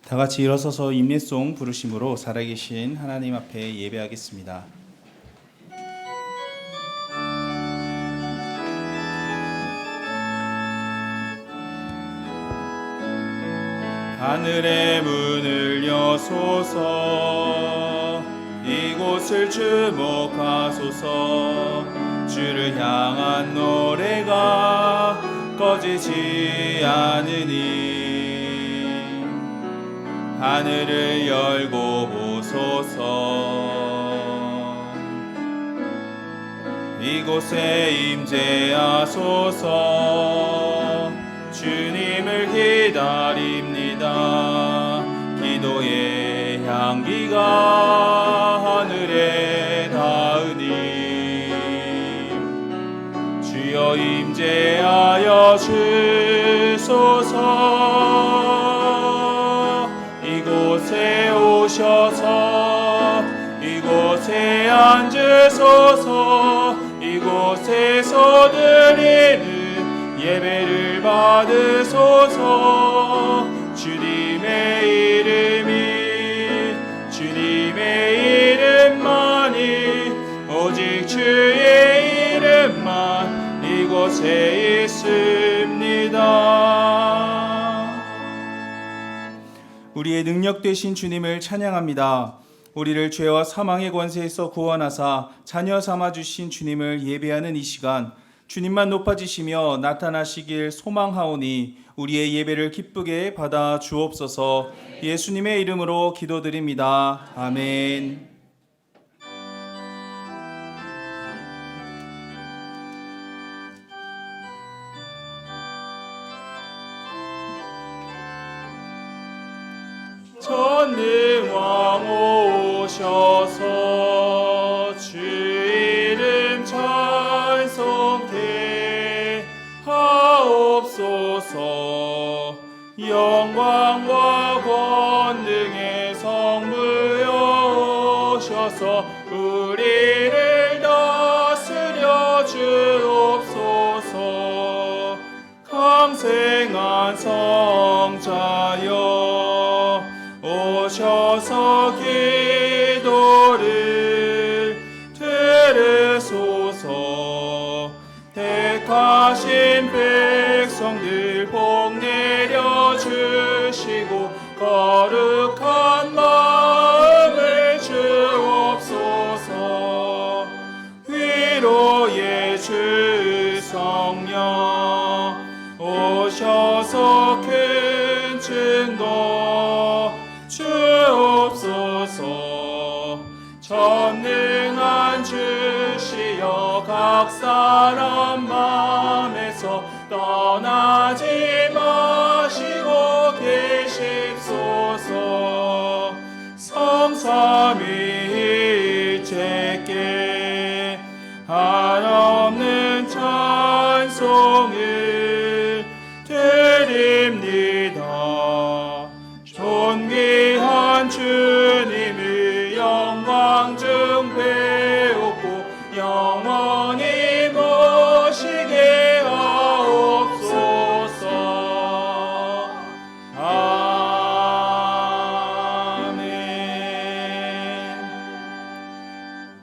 다 같이 일어서서 임례송 부르심으로 살아계신 하나님 앞에 예배하겠습니다. 하늘의 문을 여소서, 이곳을 주목하소서. 주를 향한 노래가 꺼지지 않으니 하늘을 열고 보소서. 이곳에 임재하소서. 주님을 기다립니다. 기도의 향기가 하늘에 닿으니 주여 임재하여 주소서. 이곳에 오셔서 이곳에 앉으소서. 이곳에서 드리는 예배를 받으소서. 주님의 이름만이 오직 주의 이름만 이곳에 있습니다. 우리의 능력 되신 주님을 찬양합니다. 우리를 죄와 사망의 권세에서 구원하사 자녀 삼아 주신 주님을 예배하는 이 시간, 주님만 높아지시며 나타나시길 소망하오니 우리의 예배를 기쁘게 받아 주옵소서. 예수님의 이름으로 기도드립니다. 아멘. 전능왕 오셔서 주 이름 찬송케 하옵소서. 영광과 권능의 성부여 오셔서 우리를 다스려 주옵소서. 강생한 성자여 오셔서 기도를 들으소서. 택하신 백성들 복 내려 주시고 거룩한 마음을 주옵소서. 위로의 주 성령 오셔서 큰 증거 주옵소서. 전능한 주시여 각 사람 맘에서 떠나지 마시고 계십소서. 성삼위일체께 한없는 찬송을 드립니다. 존귀한 주님의 영광 중 배우고 영원히 모시게 하옵소서. 아멘.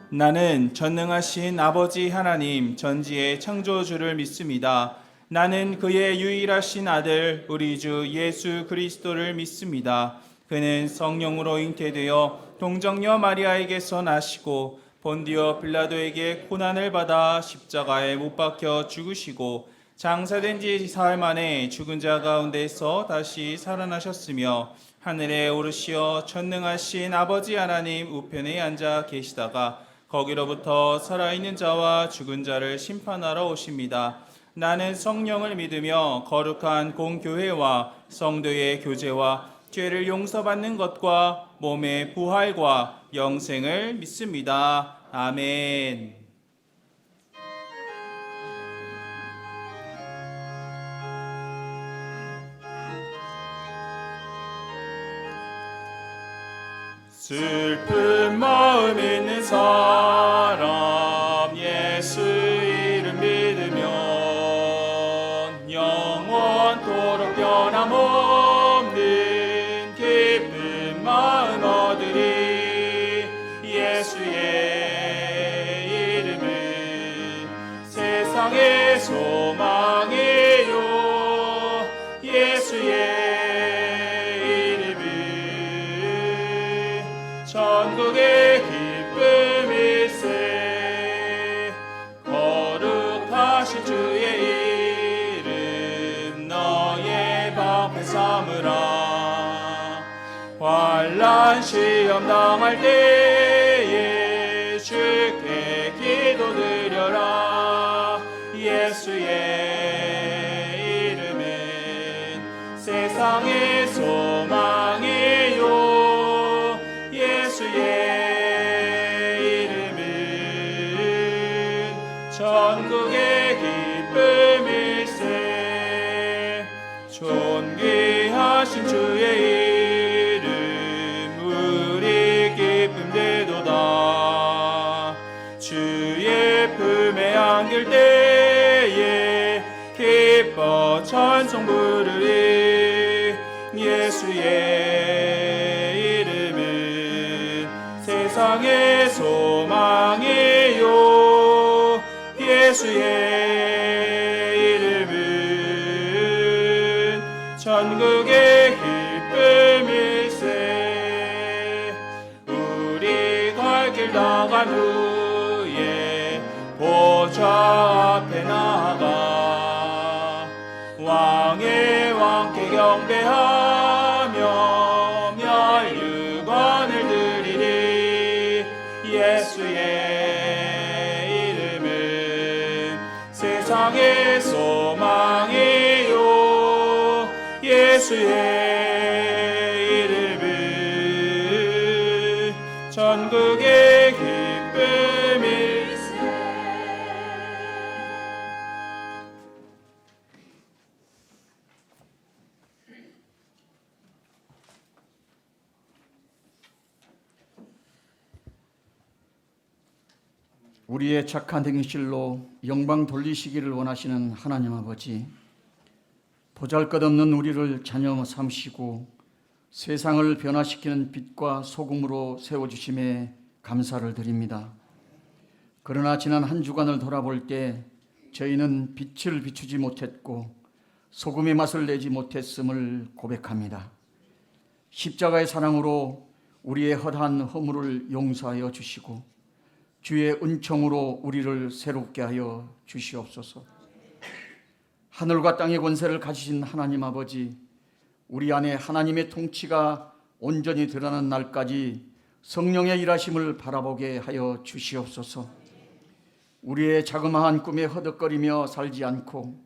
나는 전능하신 아버지 하나님 전지의 창조주를 믿습니다. 나는 그의 유일하신 아들 우리 주 예수 그리스도를 믿습니다. 그는 성령으로 잉태되어 동정녀 마리아에게서 나시고 본디오 빌라도에게 고난을 받아 십자가에 못 박혀 죽으시고 장사된 지 사흘 만에 죽은 자 가운데서 다시 살아나셨으며 하늘에 오르시어 전능하신 아버지 하나님 우편에 앉아 계시다가 거기로부터 살아있는 자와 죽은 자를 심판하러 오십니다. 나는 성령을 믿으며 거룩한 공교회와 성도의 교제와 죄를 용서받는 것과 몸의 부활과 영생을 믿습니다. 아멘. 슬픈 마음 있는 사람 예수 이름 믿으면 영원토록 변함없는 마음 얻으리. 예수의 이름은 세상의 소망이요. 예수의 이름은 천국의 기쁨일세. 거룩하신 주의 이름 너의 방패 삼으라. 환난 시험 당할 때에 주께 기도드려라. 예수의 이름은 세상의 소망이요. 예수의 이름은 천국의 기쁨일세. 존귀하신 주의 주의 품에 안길 때에 기뻐 찬송 부르리. 예수의 이름은 세상의 소망이요. 예수의 이름은 천국의 기쁨일세. 우리 갈 길 나간 후 보좌 앞에 나아가 왕의 왕께 경배하며 멸류관을 드리리. 예수의 이름은 세상의 소망이요. 예수의 이름은 천국의 기쁨일세. 우리의 착한 행실로 영광 돌리시기를 원하시는 하나님 아버지, 보잘것없는 우리를 자녀 삼으시고 세상을 변화시키는 빛과 소금으로 세워주심에 감사를 드립니다. 그러나 지난 한 주간을 돌아볼 때 저희는 빛을 비추지 못했고 소금의 맛을 내지 못했음을 고백합니다. 십자가의 사랑으로 우리의 허다한 허물을 용서하여 주시고 주의 은총으로 우리를 새롭게 하여 주시옵소서. 하늘과 땅의 권세를 가지신 하나님 아버지, 우리 안에 하나님의 통치가 온전히 드러나는 날까지 성령의 일하심을 바라보게 하여 주시옵소서. 우리의 자그마한 꿈에 허덕거리며 살지 않고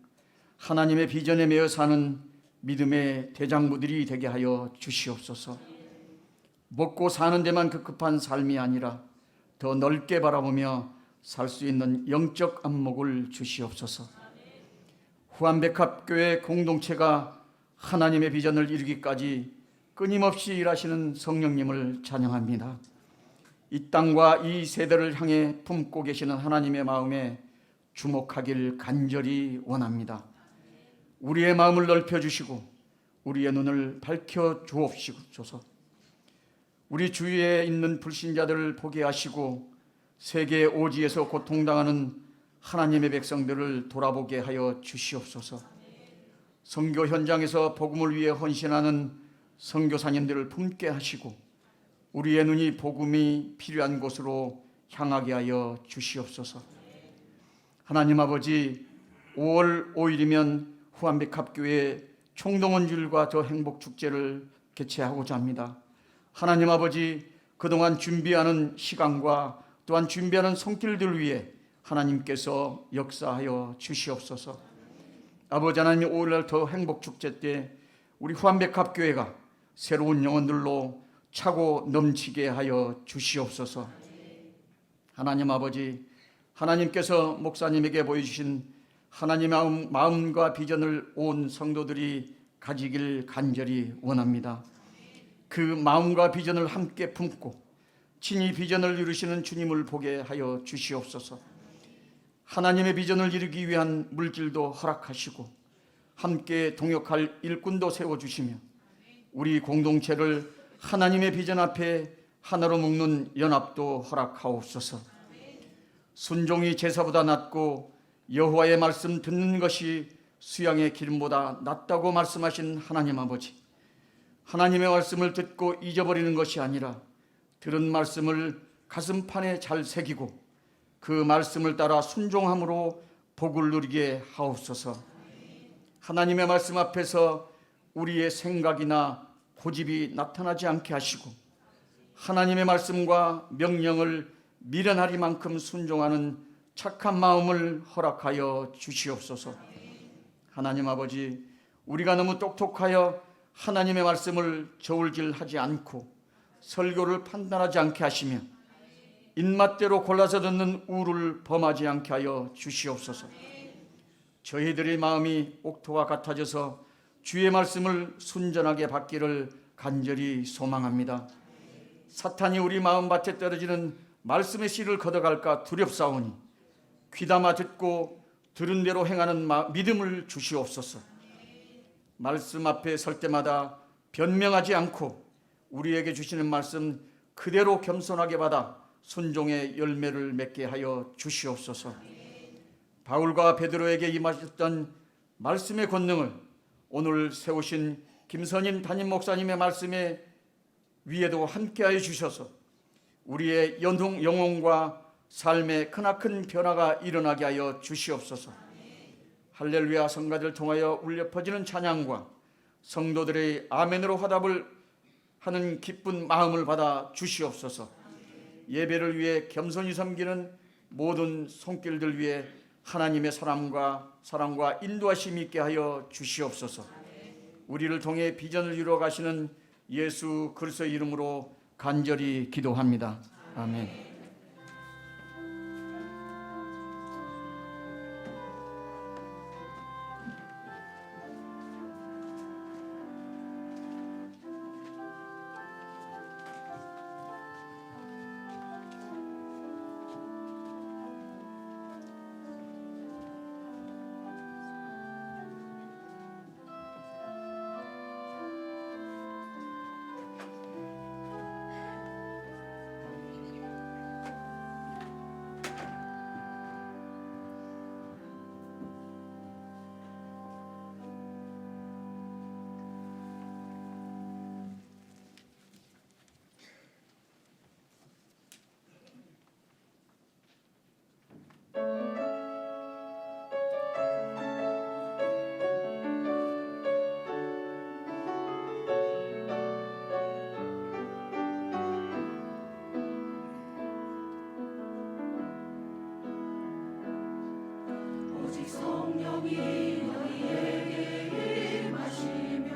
하나님의 비전에 매여 사는 믿음의 대장부들이 되게 하여 주시옵소서. 먹고 사는 데만 급급한 삶이 아니라 더 넓게 바라보며 살 수 있는 영적 안목을 주시옵소서. 후한백합교회 공동체가 하나님의 비전을 이루기까지 끊임없이 일하시는 성령님을 찬양합니다. 이 땅과 이 세대를 향해 품고 계시는 하나님의 마음에 주목하길 간절히 원합니다. 우리의 마음을 넓혀주시고 우리의 눈을 밝혀 주옵소서. 우리 주위에 있는 불신자들을 보게 하시고 세계 오지에서 고통당하는 하나님의 백성들을 돌아보게 하여 주시옵소서. 선교 현장에서 복음을 위해 헌신하는 선교사님들을 품게 하시고 우리의 눈이 복음이 필요한 곳으로 향하게 하여 주시옵소서. 하나님 아버지, 5월 5일이면 후한백합교회 총동원주일과 저 행복축제를 개최하고자 합니다. 하나님 아버지, 그동안 준비하는 시간과 또한 준비하는 손길들 위해 하나님께서 역사하여 주시옵소서. 아버지 하나님, 5일날 더 행복축제 때 우리 후한백합교회가 새로운 영혼들로 차고 넘치게 하여 주시옵소서. 하나님 아버지, 하나님께서 목사님에게 보여주신 하나님의 마음과 비전을 온 성도들이 가지길 간절히 원합니다. 그 마음과 비전을 함께 품고 친히 비전을 이루시는 주님을 보게 하여 주시옵소서. 하나님의 비전을 이루기 위한 물질도 허락하시고 함께 동역할 일꾼도 세워주시며 우리 공동체를 하나님의 비전 앞에 하나로 묶는 연합도 허락하옵소서. 순종이 제사보다 낫고 여호와의 말씀 듣는 것이 수양의 기름보다 낫다고 말씀하신 하나님 아버지, 하나님의 말씀을 듣고 잊어버리는 것이 아니라 들은 말씀을 가슴판에 잘 새기고 그 말씀을 따라 순종함으로 복을 누리게 하옵소서. 하나님의 말씀 앞에서 우리의 생각이나 고집이 나타나지 않게 하시고 하나님의 말씀과 명령을 미련하리만큼 순종하는 착한 마음을 허락하여 주시옵소서. 하나님 아버지, 우리가 너무 똑똑하여 하나님의 말씀을 저울질하지 않고 설교를 판단하지 않게 하시며 입맛대로 골라서 듣는 우를 범하지 않게 하여 주시옵소서. 저희들의 마음이 옥토와 같아져서 주의 말씀을 순전하게 받기를 간절히 소망합니다. 사탄이 우리 마음밭에 떨어지는 말씀의 씨를 걷어갈까 두렵사오니 귀담아 듣고 들은 대로 행하는 믿음을 주시옵소서. 말씀 앞에 설 때마다 변명하지 않고 우리에게 주시는 말씀 그대로 겸손하게 받아 순종의 열매를 맺게 하여 주시옵소서. 바울과 베드로에게 임하셨던 말씀의 권능을 오늘 세우신 김선인 담임 목사님의 말씀에 위에도 함께하여 주셔서 우리의 영혼과 삶에 크나큰 변화가 일어나게 하여 주시옵소서. 할렐루야 성가들을 통하여 울려 퍼지는 찬양과 성도들의 아멘으로 화답을 하는 기쁜 마음을 받아 주시옵소서. 예배를 위해 겸손히 섬기는 모든 손길들 위해 하나님의 사랑과 인도하심이 있게 하여 주시옵소서. 우리를 통해 비전을 이루어 가시는 예수 그리스도의 이름으로 간절히 기도합니다. 아멘. 성령이 너희에게 임하시며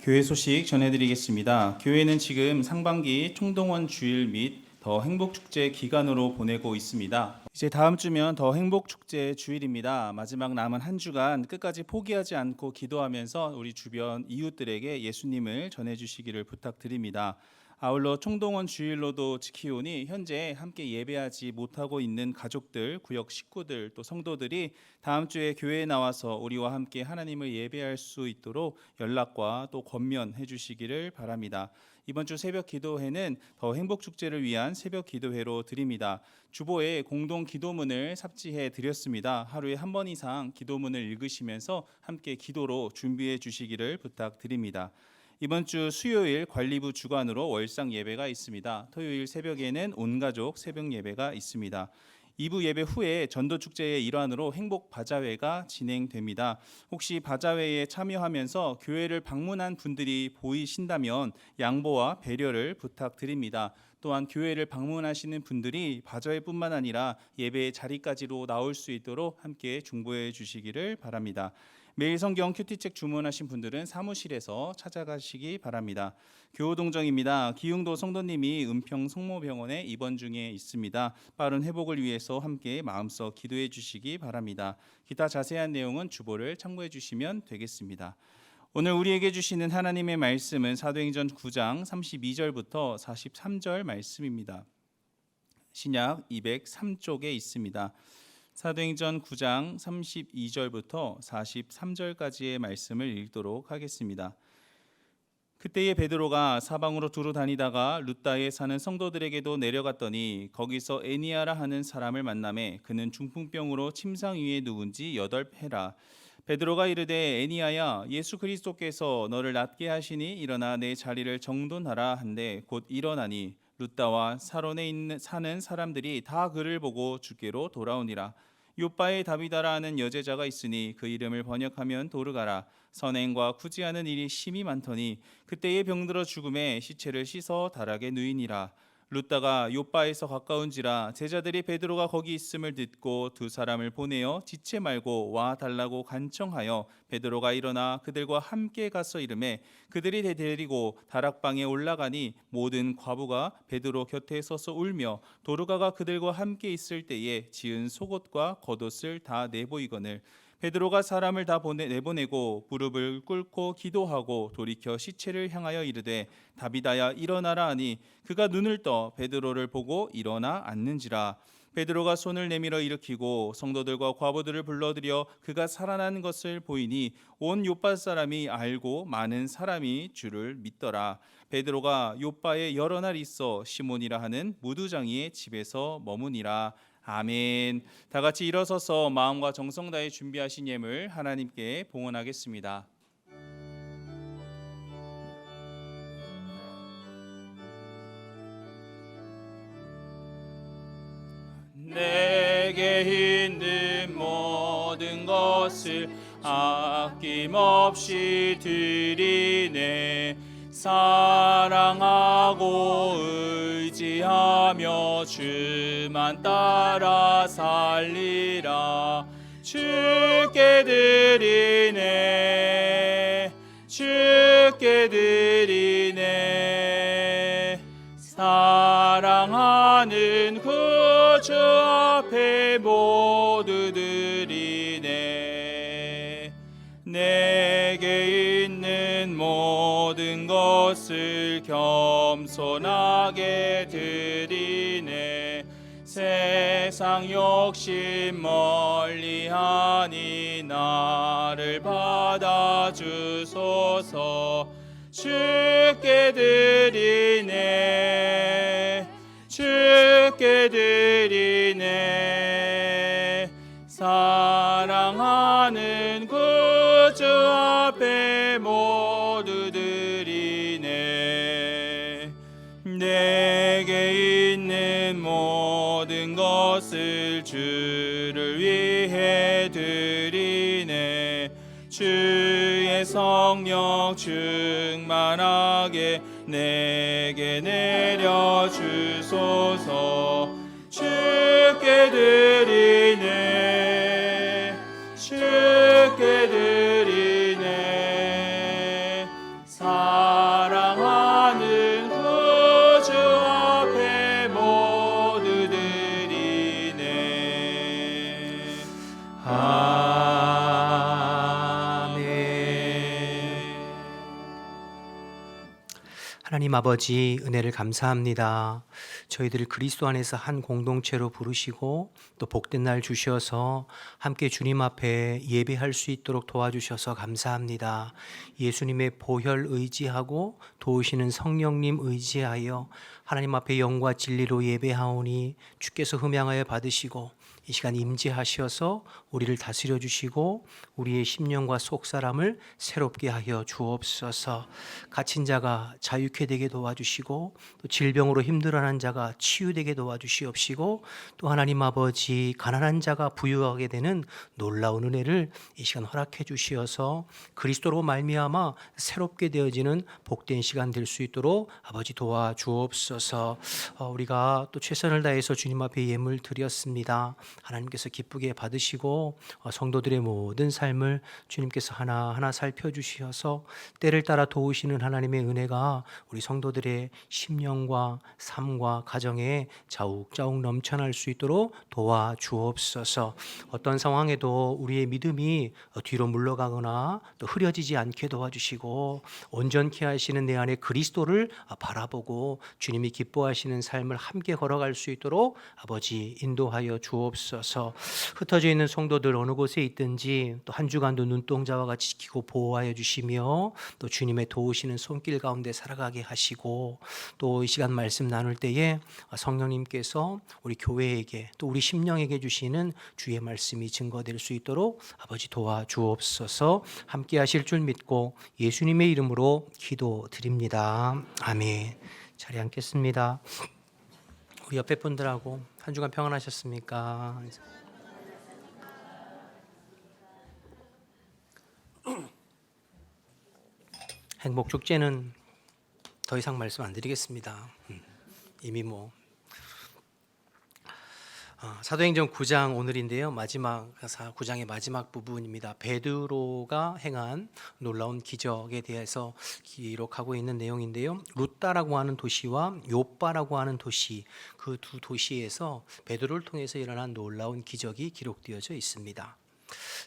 교회 소식 전해드리겠습니다. 교회는 지금 상반기 총동원 주일 및 더 행복축제 기간으로 보내고 있습니다. 이제 다음 주면 더 행복축제 주일입니다. 마지막 남은 한 주간 끝까지 포기하지 않고 기도하면서 우리 주변 이웃들에게 예수님을 전해주시기를 부탁드립니다. 아울러 총동원 주일로도 지키오니 현재 함께 예배하지 못하고 있는 가족들, 구역 식구들, 또 성도들이 다음 주에 교회에 나와서 우리와 함께 하나님을 예배할 수 있도록 연락과 또 권면해 주시기를 바랍니다. 이번 주 새벽 기도회는 더 행복축제를 위한 새벽 기도회로 드립니다. 주보에 공동 기도문을 삽지해 드렸습니다. 하루에 한 번 이상 기도문을 읽으시면서 함께 기도로 준비해 주시기를 부탁드립니다. 이번 주 수요일 관리부 주관으로 월상 예배가 있습니다. 토요일 새벽에는 온가족 새벽 예배가 있습니다. 2부 예배 후에 전도축제의 일환으로 행복 바자회가 진행됩니다. 혹시 바자회에 참여하면서 교회를 방문한 분들이 보이신다면 양보와 배려를 부탁드립니다. 또한 교회를 방문하시는 분들이 바자회뿐만 아니라 예배의 자리까지로 나올 수 있도록 함께 중보해 주시기를 바랍니다. 매일 성경 큐티책 주문하신 분들은 사무실에서 찾아가시기 바랍니다. 교우동정입니다. 기흥도 성도님이 은평 성모병원에 입원 중에 있습니다. 빠른 회복을 위해서 함께 마음속 기도해 주시기 바랍니다. 기타 자세한 내용은 주보를 참고해 주시면 되겠습니다. 오늘 우리에게 주시는 하나님의 말씀은 사도행전 9장 32절부터 43절 말씀입니다. 신약 203쪽에 있습니다. 사도행전 9장 32절부터 43절까지의 말씀을 읽도록 하겠습니다. 그때에 베드로가 사방으로 두루 다니다가 룻다에 사는 성도들에게도 내려갔더니 거기서 에니아라 하는 사람을 만나매 그는 중풍병으로 침상 위에 누운 지 8해라. 베드로가 이르되 에니아야 예수 그리스도께서 너를 낫게 하시니 일어나 내 자리를 정돈하라 한데 곧 일어나니 룻다와 사론에 사는 사람들이 다 그를 보고 주께로 돌아오니라. 요빠에 다비다라 하는 여제자가 있으니 그 이름을 번역하면 도르가라. 선행과 구제하는 일이 심히 많더니 그때에 병들어 죽음에 시체를 씻어 다락에 누이니라. 룻다가 요빠에서 가까운지라 제자들이 베드로가 거기 있음을 듣고 두 사람을 보내어 지체 말고 와 달라고 간청하여 베드로가 일어나 그들과 함께 가서 이르매 그들이 데리고 다락방에 올라가니 모든 과부가 베드로 곁에 서서 울며 도르가가 그들과 함께 있을 때에 지은 속옷과 겉옷을 다 내보이거늘 베드로가 사람을 다 내보내고 무릎을 꿇고 기도하고 돌이켜 시체를 향하여 이르되 다비다야 일어나라 하니 그가 눈을 떠 베드로를 보고 일어나 앉는지라. 베드로가 손을 내밀어 일으키고 성도들과 과부들을 불러들여 그가 살아난 것을 보이니 온 요빠 사람이 알고 많은 사람이 주를 믿더라. 베드로가 요빠에 여러 날 있어 시몬이라 하는 무두장이의 집에서 머무니라. 아멘. 다 같이 일어서서 마음과 정성 다해 준비하신 예물 하나님께 봉헌하겠습니다. 내게 있는 모든 것을 아낌없이 드리네. 사랑하고 의지하며 주만 따라 살리라. 주께 드리네. 주께 드리네. 사랑하는 구주 앞에 모두 드리네. 내게 있는 모든 것을 겸손하게 드리네. 세상 욕심 멀리하니 나를 받아주소서. 주께 드리네. 주께 드리네. 사랑하는 구주 앞에 모두 드리네. 내게 있는 모든 것을 주를 위해 드리네. 주의 성령 충만하게 내게 내려주소서. 주께 드리네. 주께 드리네. 하나님 아버지 은혜를 감사합니다. 저희들을 그리스도 안에서 한 공동체로 부르시고 또 복된 날 주셔서 함께 주님 앞에 예배할 수 있도록 도와주셔서 감사합니다. 예수님의 보혈 의지하고 도우시는 성령님 의지하여 하나님 앞에 영과 진리로 예배하오니 주께서 흠양하여 받으시고 이 시간 임재하셔서 우리를 다스려 주시고 우리의 심령과 속사람을 새롭게 하여 주옵소서. 갇힌 자가 자유케 되게 도와주시고 또 질병으로 힘들어하는 자가 치유되게 도와주시옵시고 또 하나님 아버지 가난한 자가 부유하게 되는 놀라운 은혜를 이 시간 허락해 주시어서 그리스도로 말미암아 새롭게 되어지는 복된 시간 될 수 있도록 아버지 도와주옵소서. 우리가 또 최선을 다해서 주님 앞에 예물 드렸습니다. 하나님께서 기쁘게 받으시고 성도들의 모든 삶을 주님께서 하나하나 살펴주시어서 때를 따라 도우시는 하나님의 은혜가 우리 성도들의 심령과 삶과 가정에 자욱자욱 넘쳐날 수 있도록 도와주옵소서. 어떤 상황에도 우리의 믿음이 뒤로 물러가거나 또 흐려지지 않게 도와주시고 온전케 하시는 내 안에 그리스도를 바라보고 주님이 기뻐하시는 삶을 함께 걸어갈 수 있도록 아버지 인도하여 주옵소서. 흩어져 있는 성도들 어느 곳에 있든지 또 한 주간도 눈동자와 같이 지키고 보호하여 주시며 또 주님의 도우시는 손길 가운데 살아가게 하시고 또 이 시간 말씀 나눌 때에 성령님께서 우리 교회에게 또 우리 심령에게 주시는 주의 말씀이 증거될 수 있도록 아버지 도와주옵소서. 함께 하실 줄 믿고 예수님의 이름으로 기도드립니다. 아멘. 자리에 앉겠습니다. 우리 옆에 분들하고 한 주간 평안하셨습니까? 행복 축제는 더 이상 말씀 안 드리겠습니다. 이미 사도행전 9장 오늘인데요. 마지막 9장의 마지막 부분입니다. 베드로가 행한 놀라운 기적에 대해서 기록하고 있는 내용인데요. 루다라고 하는 도시와 요빠라고 하는 도시, 그 두 도시에서 베드로를 통해서 일어난 놀라운 기적이 기록되어져 있습니다.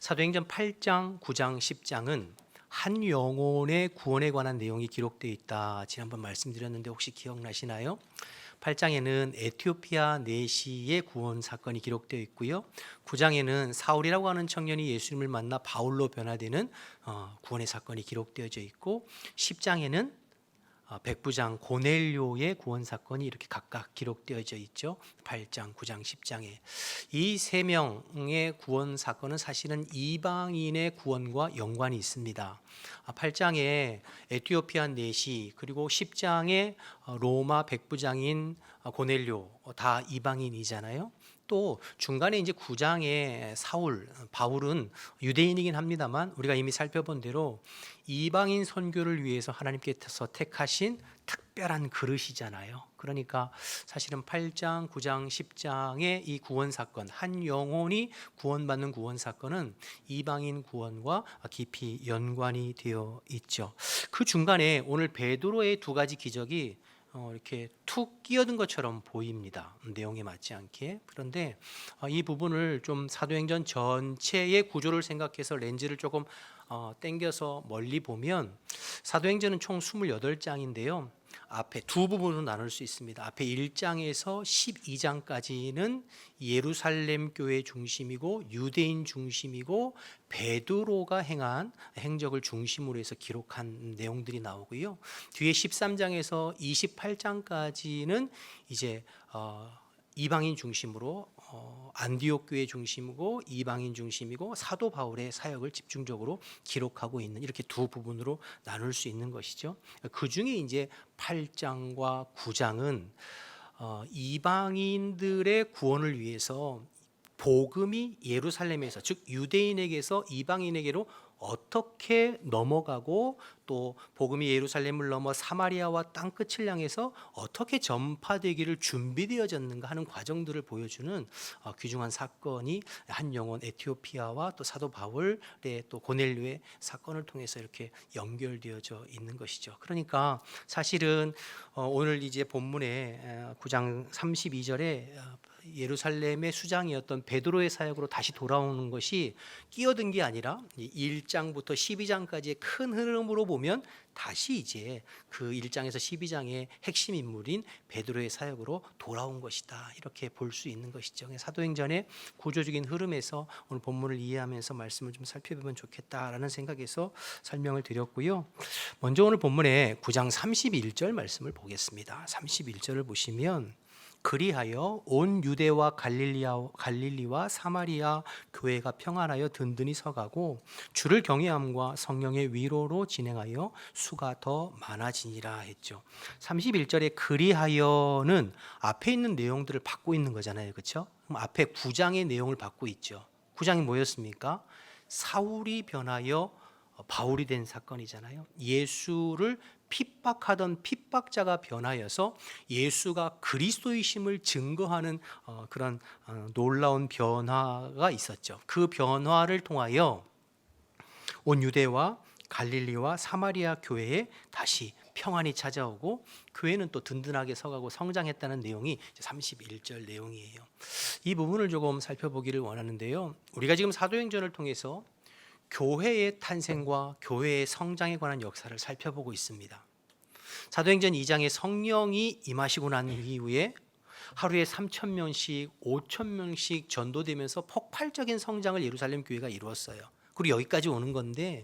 사도행전 8장, 9장, 10장은 한 영혼의 구원에 관한 내용이 기록되어 있다. 지난번 말씀드렸는데 혹시 기억나시나요? 8장에는 에티오피아 내시의 구원 사건이 기록되어 있고요. 9장에는 사울이라고 하는 청년이 예수님을 만나 바울로 변화되는 구원의 사건이 기록되어져 있고 10장에는 백부장 고넬료의 구원 사건이 이렇게 각각 기록되어져 있죠. 8장, 9장, 10장에 이 세 명의 구원 사건은 사실은 이방인의 구원과 연관이 있습니다. 8장에 에티오피아 내시 그리고 10장에 로마 백부장인 고넬료 다 이방인이잖아요. 또 중간에 이제 9장에 바울은 유대인이긴 합니다만 우리가 이미 살펴본 대로 이방인 선교를 위해서 하나님께서 택하신 특별한 그릇이잖아요. 그러니까 사실은 8장, 9장, 10장의 이 구원 사건, 한 영혼이 구원받는 구원 사건은 이방인 구원과 깊이 연관이 되어 있죠. 그 중간에 오늘 베드로의 두 가지 기적이 이렇게 툭 끼어든 것처럼 보입니다. 내용에 맞지 않게. 그런데 이 부분을 좀 사도행전 전체의 구조를 생각해서 렌즈를 조금 당겨서 멀리 보면 사도행전은 총 28장인데요. 앞에 두 부분으로 나눌 수 있습니다. 앞에 1장에서 12장까지는 예루살렘 교회 중심이고 유대인 중심이고 베드로가 행한 행적을 중심으로 해서 기록한 내용들이 나오고요. 뒤에 13장에서 28장까지는 이제 이방인 중심으로 안디옥 교회 중심이고 이방인 중심이고 사도 바울의 사역을 집중적으로 기록하고 있는 이렇게 두 부분으로 나눌 수 있는 것이죠. 그 중에 이제 8장과 9장은 이방인들의 구원을 위해서 복음이 예루살렘에서 즉 유대인에게서 이방인에게로 어떻게 넘어가고 또 복음이 예루살렘을 넘어 사마리아와 땅끝을 향해서 어떻게 전파되기를 준비되어졌는가 하는 과정들을 보여주는 귀중한 사건이 한 영혼 에티오피아와 또 사도 바울의 또 고넬료의 사건을 통해서 이렇게 연결되어져 있는 것이죠. 그러니까 사실은 오늘 이제 본문에 9장 32절에 예루살렘의 수장이었던 베드로의 사역으로 다시 돌아오는 것이 끼어든 게 아니라 1장부터 12장까지의 큰 흐름으로 보면 다시 이제 그 1장에서 12장의 핵심 인물인 베드로의 사역으로 돌아온 것이다. 이렇게 볼 수 있는 것이죠. 사도행전의 구조적인 흐름에서 오늘 본문을 이해하면서 말씀을 좀 살펴보면 좋겠다라는 생각에서 설명을 드렸고요. 먼저 오늘 본문의 9장 31절 말씀을 보겠습니다. 31절을 보시면 그리하여 온 유대와 갈릴리와 사마리아 교회가 평안하여 든든히 서가고 주를 경외함과 성령의 위로로 진행하여 수가 더 많아지니라 했죠. 31절에 그리하여는 앞에 있는 내용들을 받고 있는 거잖아요. 그렇죠? 그럼 앞에 9장의 내용을 받고 있죠. 9장이 뭐였습니까? 사울이 변하여 바울이 된 사건이잖아요. 예수를 핍박하던 핍박자가 변하여서 예수가 그리스도이심을 증거하는 그런 놀라운 변화가 있었죠. 그 변화를 통하여 온 유대와 갈릴리와 사마리아 교회에 다시 평안이 찾아오고 교회는 또 든든하게 서가고 성장했다는 내용이 31절 내용이에요. 이 부분을 조금 살펴보기를 원하는데요. 우리가 지금 사도행전을 통해서 교회의 탄생과 교회의 성장에 관한 역사를 살펴보고 있습니다. 사도행전 2장에 성령이 임하시고 난 이후에 하루에 3,000명씩 5,000명씩 전도되면서 폭발적인 성장을 예루살렘 교회가 이루었어요. 그리고 여기까지 오는 건데,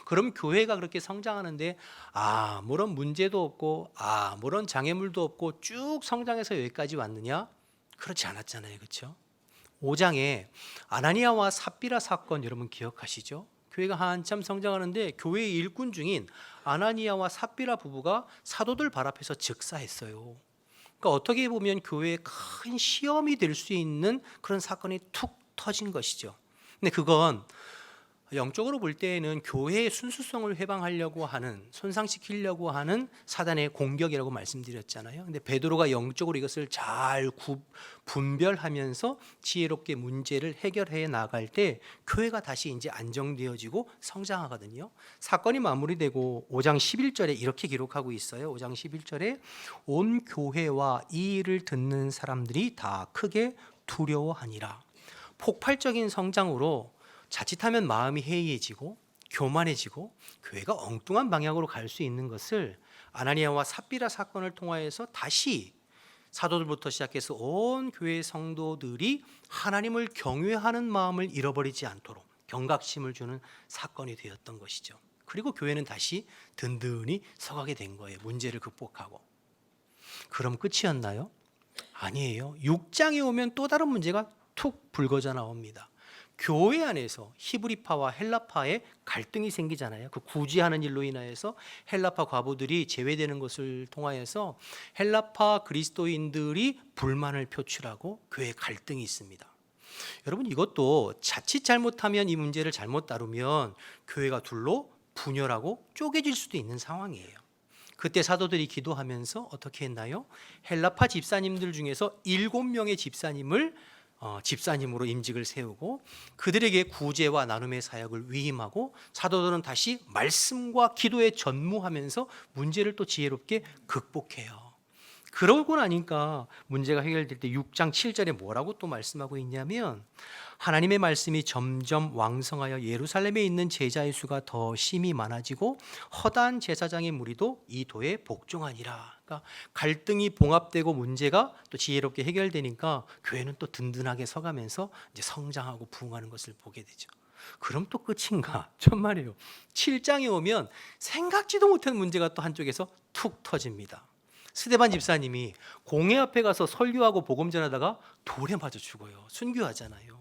그럼 교회가 그렇게 성장하는데 아무런 문제도 없고 아무런 장애물도 없고 쭉 성장해서 여기까지 왔느냐? 그렇지 않았잖아요. 그렇죠? 5장에 아나니아와 삽비라 사건 여러분 기억하시죠? 교회가 한참 성장하는데 교회의 일꾼 중인 아나니아와 삽비라 부부가 사도들 발 앞에서 즉사했어요. 그러니까 어떻게 보면 교회에 큰 시험이 될 수 있는 그런 사건이 툭 터진 것이죠. 근데 그건 영적으로 볼 때에는 교회의 순수성을 해방하려고 하는, 손상시키려고 하는 사단의 공격이라고 말씀드렸잖아요. 근데 베드로가 영적으로 이것을 잘 분별하면서 지혜롭게 문제를 해결해 나갈 때 교회가 다시 이제 안정되어지고 성장하거든요. 사건이 마무리되고 5장 11절에 이렇게 기록하고 있어요. 5장 11절에 온 교회와 이 일을 듣는 사람들이 다 크게 두려워하니라. 폭발적인 성장으로 자칫하면 마음이 해이해지고 교만해지고 교회가 엉뚱한 방향으로 갈 수 있는 것을 아나니아와 삽비라 사건을 통하여서 다시 사도들부터 시작해서 온 교회 성도들이 하나님을 경외하는 마음을 잃어버리지 않도록 경각심을 주는 사건이 되었던 것이죠. 그리고 교회는 다시 든든히 서가게 된 거예요. 문제를 극복하고. 그럼 끝이었나요? 아니에요. 6장에 오면 또 다른 문제가 툭 불거져 나옵니다. 교회 안에서 히브리파와 헬라파의 갈등이 생기잖아요. 그 구제하는 일로 인하여서 헬라파 과부들이 제외되는 것을 통하여서 헬라파 그리스도인들이 불만을 표출하고 교회 갈등이 있습니다. 여러분, 이것도 자칫 잘못하면, 이 문제를 잘못 다루면 교회가 둘로 분열하고 쪼개질 수도 있는 상황이에요. 그때 사도들이 기도하면서 어떻게 했나요? 헬라파 집사님들 중에서 7명의 집사님으로 임직을 세우고 그들에게 구제와 나눔의 사역을 위임하고 사도들은 다시 말씀과 기도에 전무하면서 문제를 또 지혜롭게 극복해요. 그러고 나니까 문제가 해결될 때 6장 7절에 뭐라고 또 말씀하고 있냐면, 하나님의 말씀이 점점 왕성하여 예루살렘에 있는 제자의 수가 더 심히 많아지고 허다한 제사장의 무리도 이 도에 복종하니라. 그러니까 갈등이 봉합되고 문제가 또 지혜롭게 해결되니까 교회는 또 든든하게 서가면서 이제 성장하고 부흥하는 것을 보게 되죠. 그럼 또 끝인가? 정말이에요. 7장에 오면 생각지도 못한 문제가 또 한쪽에서 툭 터집니다. 스데반 집사님이 공회 앞에 가서 설교하고 복음 전하다가 돌에 맞아 죽어요. 순교하잖아요.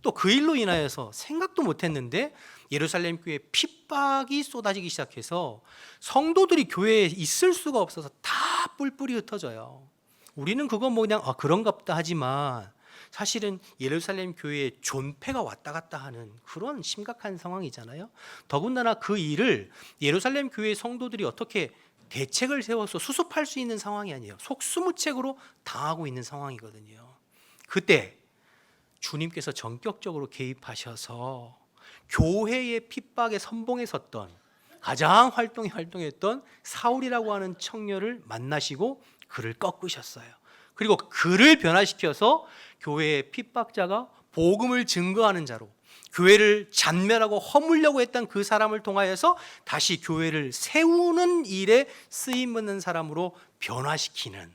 또 그 일로 인하여서 생각도 못했는데 예루살렘 교회에 핍박이 쏟아지기 시작해서 성도들이 교회에 있을 수가 없어서 다 뿔뿔이 흩어져요. 우리는 그거 뭐 그냥 그런갑다 하지만 사실은 예루살렘 교회에 존폐가 왔다 갔다 하는 그런 심각한 상황이잖아요. 더군다나 그 일을 예루살렘 교회 성도들이 어떻게 대책을 세워서 수습할 수 있는 상황이 아니에요. 속수무책으로 당하고 있는 상황이거든요. 그때 주님께서 전격적으로 개입하셔서 교회의 핍박에 선봉에 섰던, 가장 활동했던 사울이라고 하는 청년을 만나시고 그를 꺾으셨어요. 그리고 그를 변화시켜서 교회의 핍박자가 복음을 증거하는 자로, 교회를 잔멸하고 허물려고 했던 그 사람을 통하여서 다시 교회를 세우는 일에 쓰임받는 사람으로 변화시키는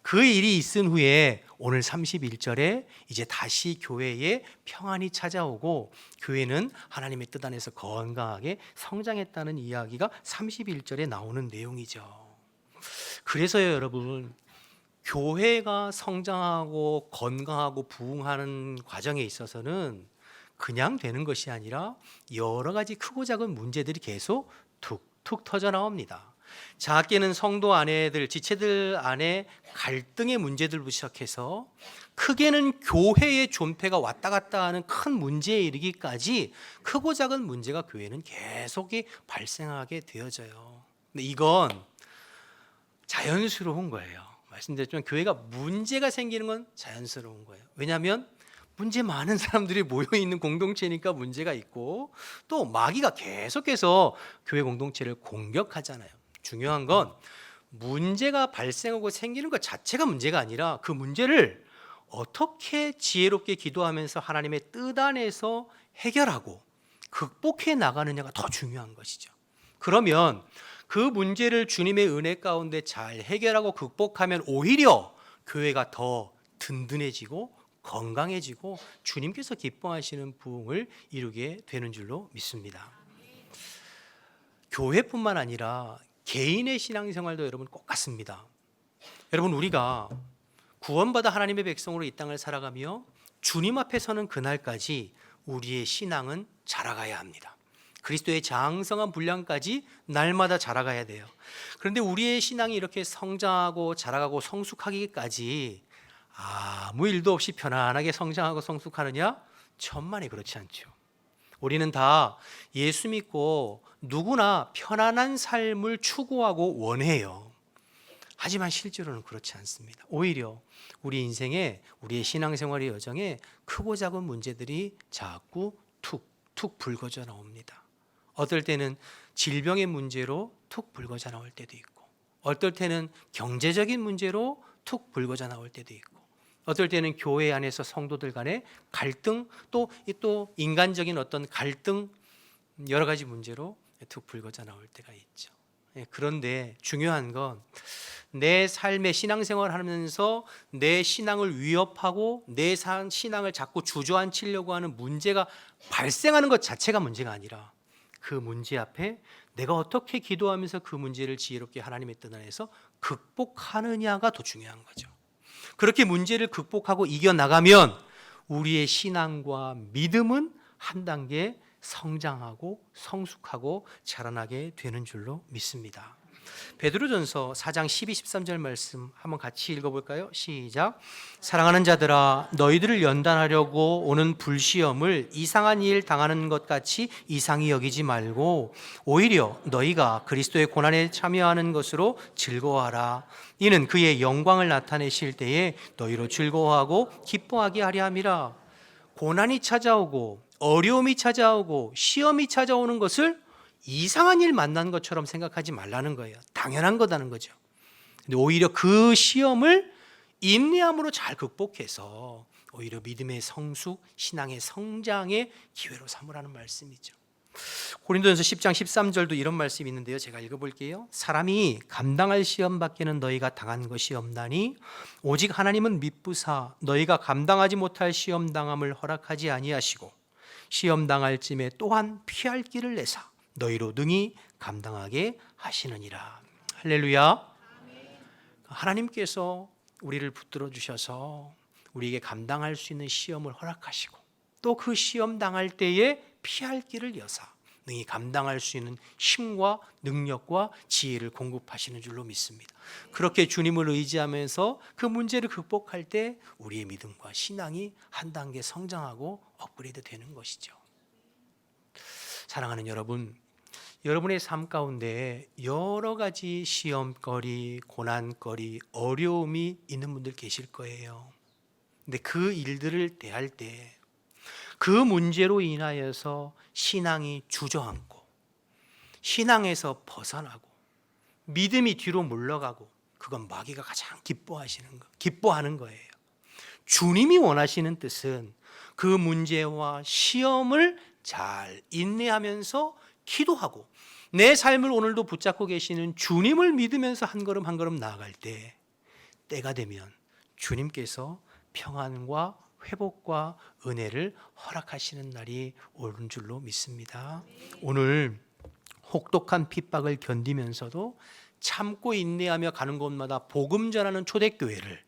그 일이 있은 후에 오늘 31절에 이제 다시 교회에 평안이 찾아오고 교회는 하나님의 뜻 안에서 건강하게 성장했다는 이야기가 31절에 나오는 내용이죠. 그래서요, 여러분, 교회가 성장하고 건강하고 부흥하는 과정에 있어서는 그냥 되는 것이 아니라 여러 가지 크고 작은 문제들이 계속 툭툭 터져 나옵니다. 작게는 성도 안에들, 지체들 안에 갈등의 문제들부터 시작해서 크게는 교회의 존폐가 왔다 갔다 하는 큰 문제에 이르기까지 크고 작은 문제가 교회는 계속 발생하게 되어져요. 근데 이건 자연스러운 거예요. 말씀드렸지만 교회가 문제가 생기는 건 자연스러운 거예요. 왜냐하면 문제 많은 사람들이 모여있는 공동체니까 문제가 있고, 또 마귀가 계속해서 교회 공동체를 공격하잖아요. 중요한 건 문제가 발생하고 생기는 것 자체가 문제가 아니라 그 문제를 어떻게 지혜롭게 기도하면서 하나님의 뜻 안에서 해결하고 극복해 나가느냐가 더 중요한 것이죠. 그러면 그 문제를 주님의 은혜 가운데 잘 해결하고 극복하면 오히려 교회가 더 든든해지고 건강해지고 주님께서 기뻐하시는 부흥을 이루게 되는 줄로 믿습니다. 교회뿐만 아니라 개인의 신앙생활도 여러분 꼭 같습니다. 여러분, 우리가 구원받아 하나님의 백성으로 이 땅을 살아가며 주님 앞에 서는 그날까지 우리의 신앙은 자라가야 합니다. 그리스도의 장성한 분량까지 날마다 자라가야 돼요. 그런데 우리의 신앙이 이렇게 성장하고 자라가고 성숙하기까지 아무 일도 없이 편안하게 성장하고 성숙하느냐? 천만에 그렇지 않죠. 우리는 다 예수 믿고 누구나 편안한 삶을 추구하고 원해요. 하지만 실제로는 그렇지 않습니다. 오히려 우리 인생에, 우리의 신앙생활의 여정에 크고 작은 문제들이 자꾸 툭툭 불거져 나옵니다. 어떨 때는 질병의 문제로 툭 불거져 나올 때도 있고, 어떨 때는 경제적인 문제로 툭 불거져 나올 때도 있고, 어떨 때는 교회 안에서 성도들 간의 갈등, 또 인간적인 어떤 갈등, 여러 가지 문제로 툭 불거져 나올 때가 있죠. 그런데 중요한 건 내 삶의 신앙생활을 하면서 내 신앙을 위협하고 내 신앙을 자꾸 주저앉히려고 하는 문제가 발생하는 것 자체가 문제가 아니라 그 문제 앞에 내가 어떻게 기도하면서 그 문제를 지혜롭게 하나님의 뜻 안에서 극복하느냐가 더 중요한 거죠. 그렇게 문제를 극복하고 이겨나가면 우리의 신앙과 믿음은 한 단계 성장하고 성숙하고 자라나게 되는 줄로 믿습니다. 베드로전서 4장 12, 13절 말씀 한번 같이 읽어볼까요? 시작. 사랑하는 자들아, 너희들을 연단하려고 오는 불시험을 이상한 일 당하는 것 같이 이상히 여기지 말고 오히려 너희가 그리스도의 고난에 참여하는 것으로 즐거워하라. 이는 그의 영광을 나타내실 때에 너희로 즐거워하고 기뻐하게 하려 함이라. 고난이 찾아오고 어려움이 찾아오고 시험이 찾아오는 것을 이상한 일 만난 것처럼 생각하지 말라는 거예요. 당연한 거다는 거죠. 근데 오히려 그 시험을 인내함으로 잘 극복해서 오히려 믿음의 성숙, 신앙의 성장의 기회로 삼으라는 말씀이죠. 고린도전서 10장 13절도 이런 말씀이 있는데요. 제가 읽어볼게요. 사람이 감당할 시험 밖에는 너희가 당한 것이 없나니 오직 하나님은 미쁘사 너희가 감당하지 못할 시험 당함을 허락하지 아니하시고 시험 당할 쯤에 또한 피할 길을 내사 너희로 능히 감당하게 하시느니라. 할렐루야. 하나님께서 우리를 붙들어 주셔서 우리에게 감당할 수 있는 시험을 허락하시고 또 그 시험 당할 때에 피할 길을 여사 능히 감당할 수 있는 힘과 능력과 지혜를 공급하시는 줄로 믿습니다. 그렇게 주님을 의지하면서 그 문제를 극복할 때 우리의 믿음과 신앙이 한 단계 성장하고 업그레이드 되는 것이죠. 사랑하는 여러분, 여러분의 삶 가운데 여러 가지 시험거리, 고난거리, 어려움이 있는 분들 계실 거예요. 근데 그 일들을 대할 때 그 문제로 인하여서 신앙이 주저앉고 신앙에서 벗어나고 믿음이 뒤로 물러가고 그건 마귀가 가장 기뻐하는 거예요. 주님이 원하시는 뜻은 그 문제와 시험을 잘 인내하면서 기도하고 내 삶을 오늘도 붙잡고 계시는 주님을 믿으면서 한 걸음 한 걸음 나아갈 때, 때가 되면 주님께서 평안과 회복과 은혜를 허락하시는 날이 오는 줄로 믿습니다. 오늘 혹독한 핍박을 견디면서도 참고 인내하며 가는 곳마다 복음 전하는 초대교회를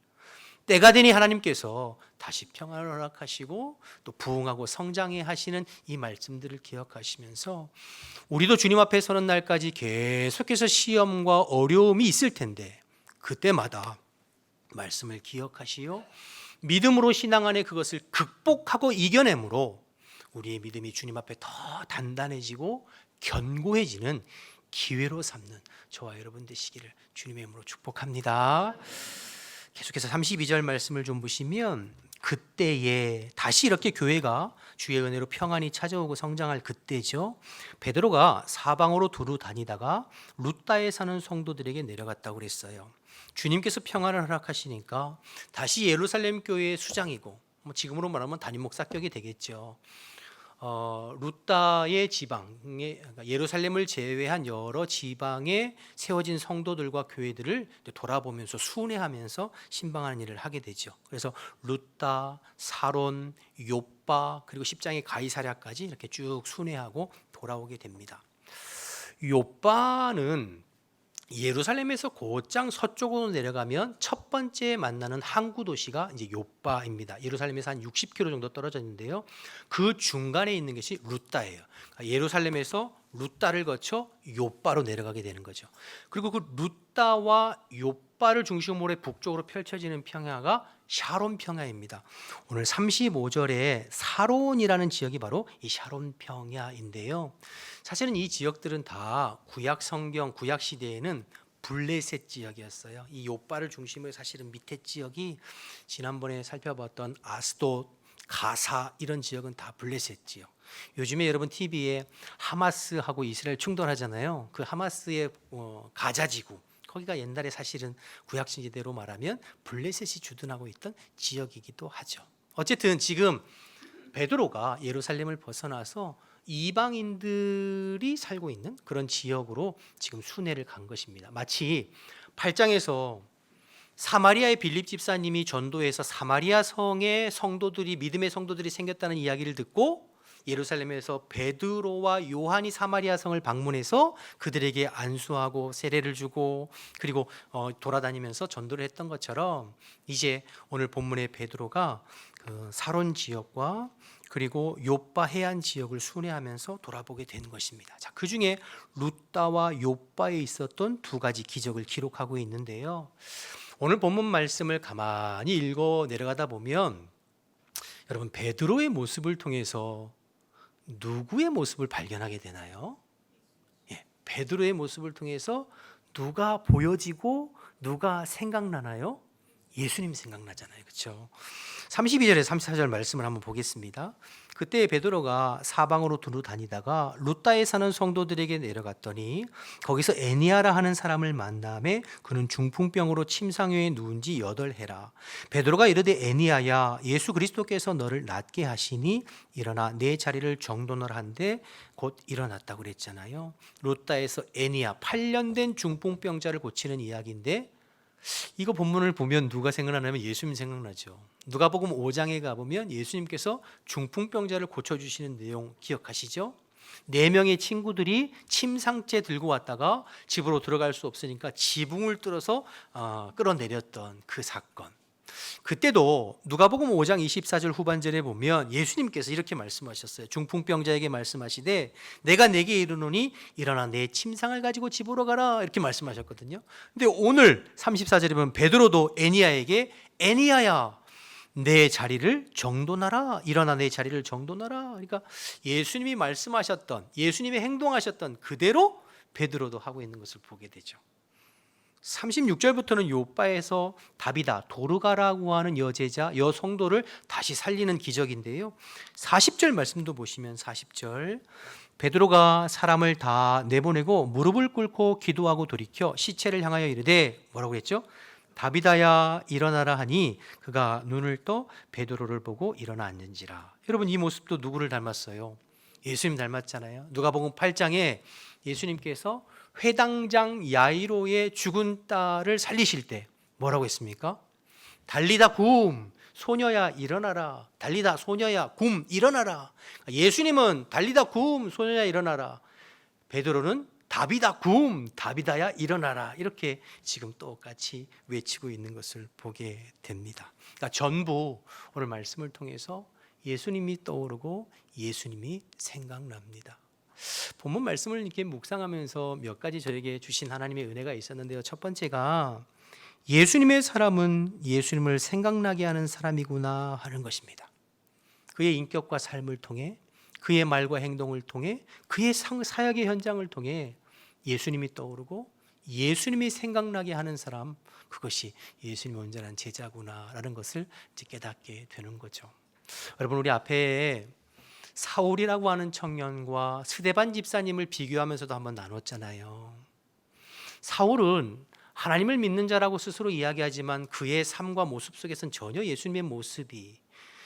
때가 되니 하나님께서 다시 평안을 허락하시고 또 부흥하고 성장해 하시는 이 말씀들을 기억하시면서 우리도 주님 앞에 서는 날까지 계속해서 시험과 어려움이 있을 텐데 그때마다 말씀을 기억하시어 믿음으로 신앙 안에 그것을 극복하고 이겨내므로 우리의 믿음이 주님 앞에 더 단단해지고 견고해지는 기회로 삼는 저와 여러분 되시기를 주님의 이름으로 축복합니다. 계속해서 32절 말씀을 좀 보시면 그때에 다시 이렇게 교회가 주의 은혜로 평안히 찾아오고 성장할 그때죠. 베드로가 사방으로 두루 다니다가 루다에 사는 성도들에게 내려갔다고 그랬어요. 주님께서 평안을 허락하시니까 다시 예루살렘 교회의 수장이고 지금으로 말하면 담임 목사격이 되겠죠. 루다의 지방에, 그러니까 예루살렘을 제외한 여러 지방에 세워진 성도들과 교회들을 돌아보면서 순회하면서 신방하는 일을 하게 되죠. 그래서 루다, 사론, 요빠 그리고 10장의 가이사랴까지 이렇게 쭉 순회하고 돌아오게 됩니다. 요빠는 예루살렘에서 곧장 서쪽으로 내려가면 첫 번째 만나는 항구 도시가 이제 요빠입니다. 예루살렘에서 한 60km 정도 떨어져 있는데요. 그 중간에 있는 것이 루다예요. 그러니까 예루살렘에서 루다를 거쳐 요빠로 내려가게 되는 거죠. 그리고 그 루다와 요빠를 중심으로 북쪽으로 펼쳐지는 평야가 샤론 평야입니다. 오늘 35절에 사론이라는 지역이 바로 이 샤론 평야인데요. 사실은 이 지역들은 다 구약 성경, 구약 시대에는 블레셋 지역이었어요. 이 요빠를 중심으로 사실은 밑에 지역이 지난번에 살펴봤던 아스돗, 가사 이런 지역은 다 블레셋 지역. 요즘에 여러분 TV에 하마스하고 이스라엘 충돌하잖아요. 그 하마스의 가자지구 거기가 옛날에 사실은 구약시대로 말하면 블레셋이 주둔하고 있던 지역이기도 하죠. 어쨌든 지금 베드로가 예루살렘을 벗어나서 이방인들이 살고 있는 그런 지역으로 지금 순회를 간 것입니다. 마치 8장에서 사마리아의 빌립 집사님이 전도해서 사마리아 성의 성도들이 믿음의 성도들이 생겼다는 이야기를 듣고 예루살렘에서 베드로와 요한이 사마리아 성을 방문해서 그들에게 안수하고 세례를 주고 그리고 돌아다니면서 전도를 했던 것처럼 이제 오늘 본문의 베드로가 그 사론 지역과 그리고 요빠 해안 지역을 순회하면서 돌아보게 된 것입니다. 자, 그 중에 루다와 요빠에 있었던 두 가지 기적을 기록하고 있는데요. 오늘 본문 말씀을 가만히 읽어 내려가다 보면 여러분 베드로의 모습을 통해서 누구의 모습을 발견하게 되나요? 예, 베드로의 모습을 통해서 누가 보여지고 누가 생각나나요? 예수님 생각나잖아요. 그렇죠? 32절에 34절 말씀을 한번 보겠습니다. 그때 베드로가 사방으로 두루 다니다가 루다에 사는 성도들에게 내려갔더니 거기서 애니아라 하는 사람을 만남에 그는 중풍병으로 침상위에 누운 지 8해라. 베드로가 이르되 애니아야 예수 그리스도께서 너를 낫게 하시니 일어나 내 자리를 정돈을 한데 곧 일어났다고 그랬잖아요. 루다에서 애니아 8년 된 중풍병자를 고치는 이야기인데 이거 본문을 보면 누가 생각나냐면 예수님 생각나죠. 누가복음 5장에 가보면 예수님께서 중풍병자를 고쳐주시는 내용 기억하시죠? 4명의 친구들이 침상째 들고 왔다가 집으로 들어갈 수 없으니까 지붕을 뚫어서 끌어내렸던 그 사건. 그때도 누가복음 5장 24절 후반절에 보면 예수님께서 이렇게 말씀하셨어요. 중풍병자에게 말씀하시되 내가 내게 이르노니 일어나 내 침상을 가지고 집으로 가라 이렇게 말씀하셨거든요. 근데 오늘 34절에 보면 베드로도 애니아에게 애니아야 내 자리를 정돈하라. 일어나 내 자리를 정돈하라. 그러니까 예수님이 말씀하셨던 예수님이 행동하셨던 그대로 베드로도 하고 있는 것을 보게 되죠. 36절부터는 요빠에서 다비다 도르가라고 하는 여제자 여성도를 다시 살리는 기적인데요. 40절 말씀도 보시면 40절 베드로가 사람을 다 내보내고 무릎을 꿇고 기도하고 돌이켜 시체를 향하여 이르되 뭐라고 했죠? 다비다야 일어나라 하니 그가 눈을 떠 베드로를 보고 일어나 앉은지라. 여러분, 이 모습도 누구를 닮았어요? 예수님 닮았잖아요. 누가복음 8장에 예수님께서 회당장 야이로의 죽은 딸을 살리실 때 뭐라고 했습니까? 달리다 굼, 소녀야 일어나라. 달리다 소녀야 굼 일어나라. 예수님은 달리다 굼, 소녀야 일어나라. 베드로는 다비다 굼, 다비다야 일어나라. 이렇게 지금 똑같이 외치고 있는 것을 보게 됩니다. 그러니까 전부 오늘 말씀을 통해서 예수님이 떠오르고 예수님이 생각납니다. 본문 말씀을 이렇게 묵상하면서 몇 가지 저에게 주신 하나님의 은혜가 있었는데요. 첫 번째가 예수님의 사람은 예수님을 생각나게 하는 사람이구나 하는 것입니다. 그의 인격과 삶을 통해, 그의 말과 행동을 통해, 그의 사역의 현장을 통해 예수님이 떠오르고 예수님이 생각나게 하는 사람, 그것이 예수님의 온전한 제자구나라는 것을 이제 깨닫게 되는 거죠. 여러분, 우리 앞에 사울이라고 하는 청년과 스데반 집사님을 비교하면서도 한번 나눴잖아요. 사울은 하나님을 믿는 자라고 스스로 이야기하지만 그의 삶과 모습 속에서는 전혀 예수님의 모습이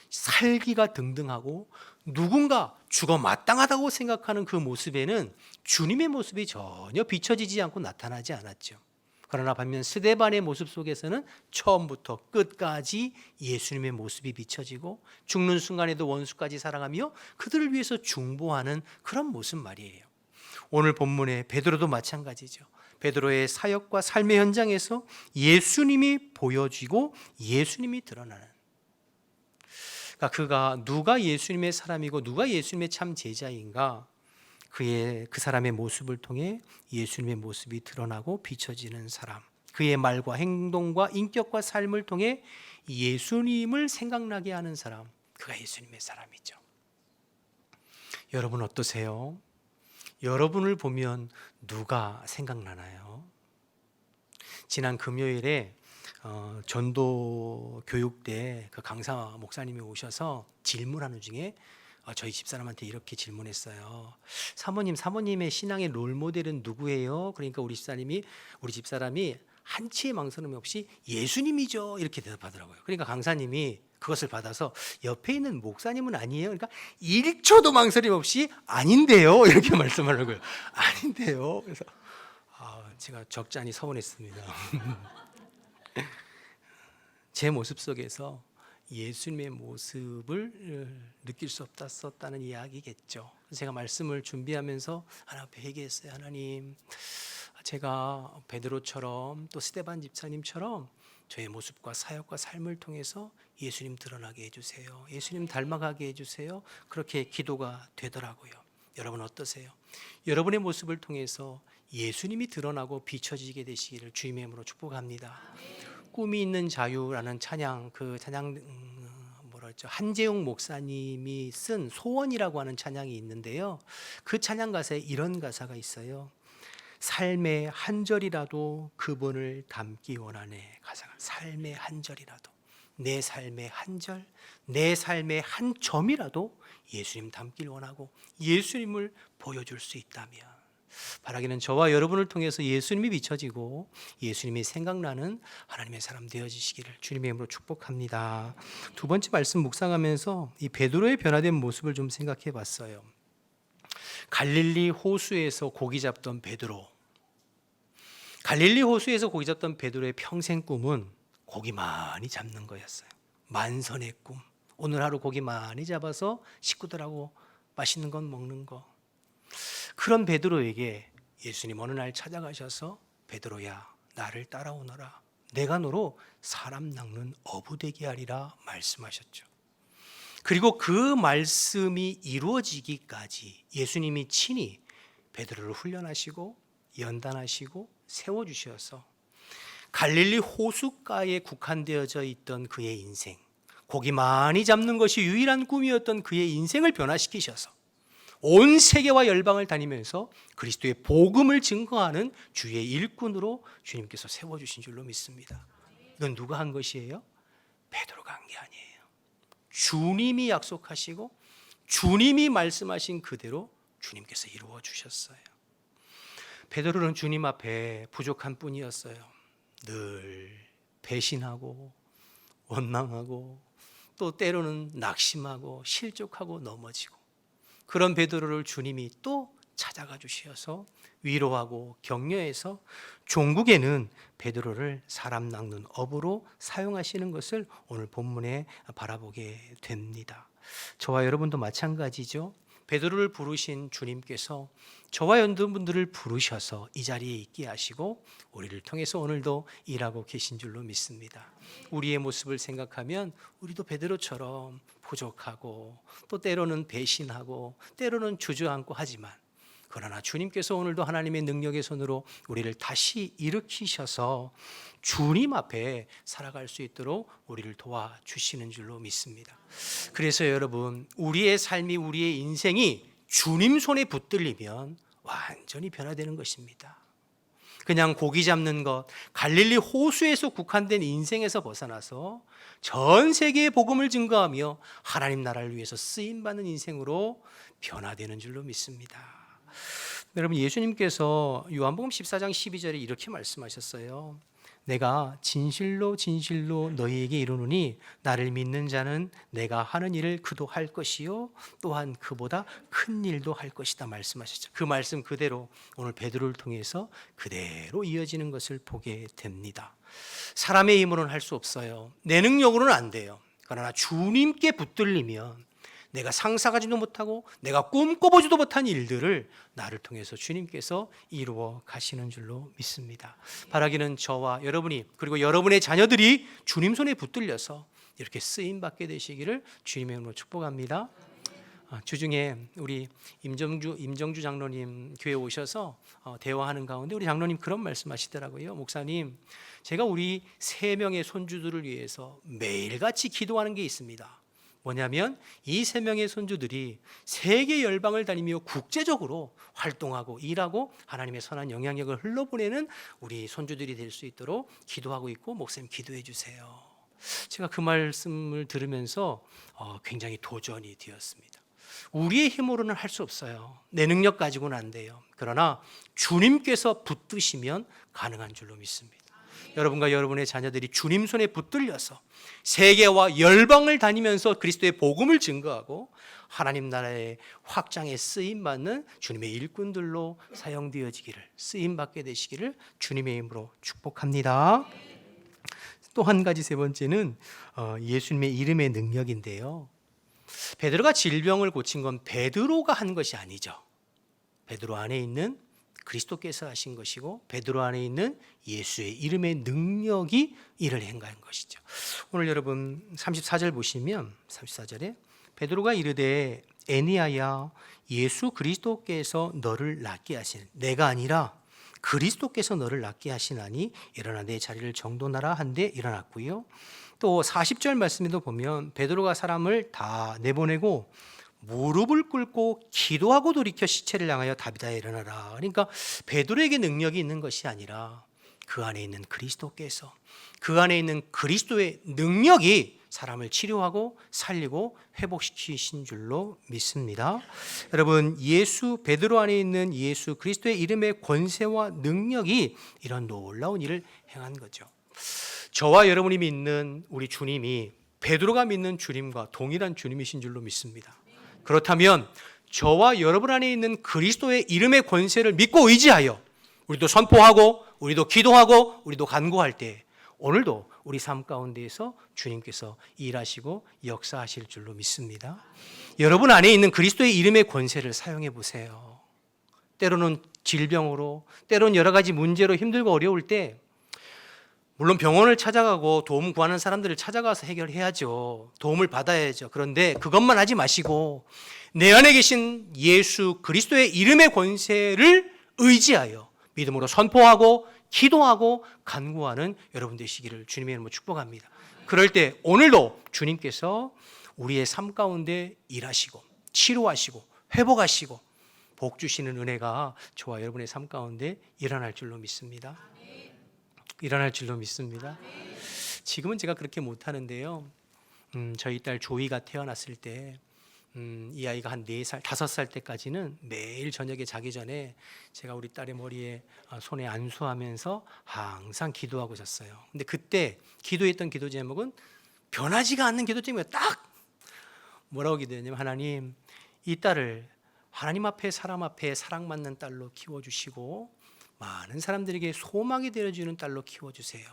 살기가 등등하고 누군가 죽어 마땅하다고 생각하는 그 모습에는 주님의 모습이 전혀 비춰지지 않고 나타나지 않았죠. 그러나 반면 스데반의 모습 속에서는 처음부터 끝까지 예수님의 모습이 비춰지고 죽는 순간에도 원수까지 사랑하며 그들을 위해서 중보하는 그런 모습 말이에요. 오늘 본문의 베드로도 마찬가지죠. 베드로의 사역과 삶의 현장에서 예수님이 보여지고 예수님이 드러나는, 그러니까 그가 누가 예수님의 사람이고 누가 예수님의 참 제자인가, 그 사람의 모습을 통해 예수님의 모습이 드러나고 비춰지는 사람, 그의 말과 행동과 인격과 삶을 통해 예수님을 생각나게 하는 사람, 그가 예수님의 사람이죠. 여러분 어떠세요? 여러분을 보면 누가 생각나나요? 지난 금요일에 전도 교육 때 그 강사 목사님이 오셔서 질문하는 중에 저희 집사람한테 이렇게 질문했어요. 사모님의 신앙의 롤모델은 누구예요? 그러니까 우리 집사람이 한치의 망설임 없이 예수님이죠, 이렇게 대답하더라고요. 그러니까 강사님이 그것을 받아서 옆에 있는 목사님은 아니에요? 그러니까 1초도 망설임 없이 아닌데요, 이렇게 말씀하려고요. 아닌데요. 그래서 제가 적잖이 서운했습니다. 제 모습 속에서 예수님의 모습을 느낄 수 없었다는 이야기겠죠. 제가 말씀을 준비하면서 하나님 앞에 회개했어요. 하나님, 제가 베드로처럼 또 스데반 집사님처럼 저의 모습과 사역과 삶을 통해서 예수님 드러나게 해주세요. 예수님 닮아가게 해주세요. 그렇게 기도가 되더라고요. 여러분 어떠세요? 여러분의 모습을 통해서 예수님이 드러나고 비춰지게 되시기를 주님의 이름으로 축복합니다. 꿈이 있는 자유라는 찬양, 그 찬양 한재용 목사님이 쓴 소원이라고 하는 찬양이 있는데요. 그 찬양 가사에 이런 가사가 있어요. 삶의 한 절이라도 그분을 담기 원하네. 가사가 삶의 한 절이라도, 내 삶의 한 절, 내 삶의 한 점이라도 예수님 담길 원하고 예수님을 보여줄 수 있다면, 바라기는 저와 여러분을 통해서 예수님이 비춰지고 예수님이 생각나는 하나님의 사람 되어지시기를 주님의 이름으로 축복합니다. 두 번째 말씀 묵상하면서 이 베드로의 변화된 모습을 좀 생각해 봤어요. 갈릴리 호수에서 고기 잡던 베드로, 갈릴리 호수에서 고기 잡던 베드로의 평생 꿈은 고기 많이 잡는 거였어요. 만선의 꿈. 오늘 하루 고기 많이 잡아서 식구들하고 맛있는 건 먹는 거. 그런 베드로에게 예수님 어느 날 찾아가셔서 베드로야, 나를 따라오너라. 내가 너로 사람 낚는 어부 되게 하리라 말씀하셨죠. 그리고 그 말씀이 이루어지기까지 예수님이 친히 베드로를 훈련하시고 연단하시고 세워주셔서 갈릴리 호숫가에 국한되어져 있던 그의 인생, 고기 많이 잡는 것이 유일한 꿈이었던 그의 인생을 변화시키셔서 온 세계와 열방을 다니면서 그리스도의 복음을 증거하는 주의 일꾼으로 주님께서 세워주신 줄로 믿습니다. 이건 누가 한 것이에요? 베드로가 한 게 아니에요. 주님이 약속하시고 주님이 말씀하신 그대로 주님께서 이루어 주셨어요. 베드로는 주님 앞에 부족한 뿐이었어요. 늘 배신하고 원망하고 또 때로는 낙심하고 실족하고 넘어지고, 그런 베드로를 주님이 또 찾아가 주셔서 위로하고 격려해서 종국에는 베드로를 사람 낚는 어부로 사용하시는 것을 오늘 본문에 바라보게 됩니다. 저와 여러분도 마찬가지죠. 베드로를 부르신 주님께서 저와 여러분들을 부르셔서 이 자리에 있게 하시고 우리를 통해서 오늘도 일하고 계신 줄로 믿습니다. 우리의 모습을 생각하면 우리도 베드로처럼 부족하고 또 때로는 배신하고 때로는 주저앉고 하지만, 그러나 주님께서 오늘도 하나님의 능력의 손으로 우리를 다시 일으키셔서 주님 앞에 살아갈 수 있도록 우리를 도와주시는 줄로 믿습니다. 그래서 여러분, 우리의 삶이, 우리의 인생이 주님 손에 붙들리면 완전히 변화되는 것입니다. 그냥 고기 잡는 것, 갈릴리 호수에서 국한된 인생에서 벗어나서 전 세계에 복음을 증거하며 하나님 나라를 위해서 쓰임받는 인생으로 변화되는 줄로 믿습니다. 여러분, 예수님께서 요한복음 14장 12절에 이렇게 말씀하셨어요. 내가 진실로 진실로 너희에게 이르노니 나를 믿는 자는 내가 하는 일을 그도 할 것이요 또한 그보다 큰 일도 할 것이다 말씀하셨죠. 그 말씀 그대로 오늘 베드로를 통해서 그대로 이어지는 것을 보게 됩니다. 사람의 힘으로는 할 수 없어요. 내 능력으로는 안 돼요. 그러나 주님께 붙들리면 내가 상상하지도 못하고 내가 꿈꿔보지도 못한 일들을 나를 통해서 주님께서 이루어 가시는 줄로 믿습니다. 바라기는 저와 여러분이, 그리고 여러분의 자녀들이 주님 손에 붙들려서 이렇게 쓰임받게 되시기를 주님의 이름으로 축복합니다. 주중에 우리 임정주 장로님 교회 오셔서 대화하는 가운데 우리 장로님 그런 말씀하시더라고요. 목사님, 제가 우리 3명의 손주들을 위해서 매일같이 기도하는 게 있습니다. 뭐냐면 이 3명의 손주들이 세계 열방을 다니며 국제적으로 활동하고 일하고 하나님의 선한 영향력을 흘러보내는 우리 손주들이 될 수 있도록 기도하고 있고, 목사님 기도해 주세요. 제가 그 말씀을 들으면서 굉장히 도전이 되었습니다. 우리의 힘으로는 할 수 없어요. 내 능력 가지고는 안 돼요. 그러나 주님께서 붙드시면 가능한 줄로 믿습니다. 여러분과 여러분의 자녀들이 주님 손에 붙들려서 세계와 열방을 다니면서 그리스도의 복음을 증거하고 하나님 나라의 확장에 쓰임받는 주님의 일꾼들로 사용되어지기를, 쓰임받게 되시기를 주님의 이름으로 축복합니다. 또 한 가지, 세 번째는 예수님의 이름의 능력인데요. 베드로가 질병을 고친 건 베드로가 한 것이 아니죠. 베드로 안에 있는 그리스도께서 하신 것이고 베드로 안에 있는 예수의 이름의 능력이 이를 행한 것이죠. 오늘 여러분 34절 보시면 34절에 베드로가 이르되 에니아야 예수 그리스도께서 너를 낫게 하신, 내가 아니라 그리스도께서 너를 낫게 하시나니 일어나 내 자리를 정돈하라 한데 일어났고요. 또 40절 말씀에도 보면 베드로가 사람을 다 내보내고 무릎을 꿇고 기도하고 돌이켜 시체를 향하여 다비다에 일어나라. 그러니까 베드로에게 능력이 있는 것이 아니라 그 안에 있는 그리스도께서, 그 안에 있는 그리스도의 능력이 사람을 치료하고 살리고 회복시키신 줄로 믿습니다. 여러분, 베드로 안에 있는 예수 그리스도의 이름의 권세와 능력이 이런 놀라운 일을 행한 거죠. 저와 여러분이 믿는 우리 주님이 베드로가 믿는 주님과 동일한 주님이신 줄로 믿습니다. 그렇다면 저와 여러분 안에 있는 그리스도의 이름의 권세를 믿고 의지하여 우리도 선포하고 우리도 기도하고 우리도 간구할 때 오늘도 우리 삶 가운데에서 주님께서 일하시고 역사하실 줄로 믿습니다. 여러분 안에 있는 그리스도의 이름의 권세를 사용해 보세요. 때로는 질병으로, 때로는 여러 가지 문제로 힘들고 어려울 때 물론 병원을 찾아가고 도움 구하는 사람들을 찾아가서 해결해야죠. 도움을 받아야죠. 그런데 그것만 하지 마시고 내 안에 계신 예수 그리스도의 이름의 권세를 의지하여 믿음으로 선포하고 기도하고 간구하는 여러분 되시기를 주님의 이름으로 축복합니다. 그럴 때 오늘도 주님께서 우리의 삶 가운데 일하시고 치료하시고 회복하시고 복 주시는 은혜가 저와 여러분의 삶 가운데 일어날 줄로 믿습니다. 일어날 줄로 믿습니다. 지금은 제가 그렇게 못하는데요. 저희 딸 조이가 태어났을 때 이 아이가 한 4살, 5살 때까지는 매일 저녁에 자기 전에 제가 우리 딸의 머리에 손에 안수하면서 항상 기도하고 잤어요. 근데 그때 기도했던 기도 제목은 변하지가 않는 기도 제목이에요. 딱 뭐라고 기도했냐면, 하나님, 이 딸을 하나님 앞에 사람 앞에 사랑받는 딸로 키워주시고 많은 사람들에게 소망이 되어주는 딸로 키워주세요.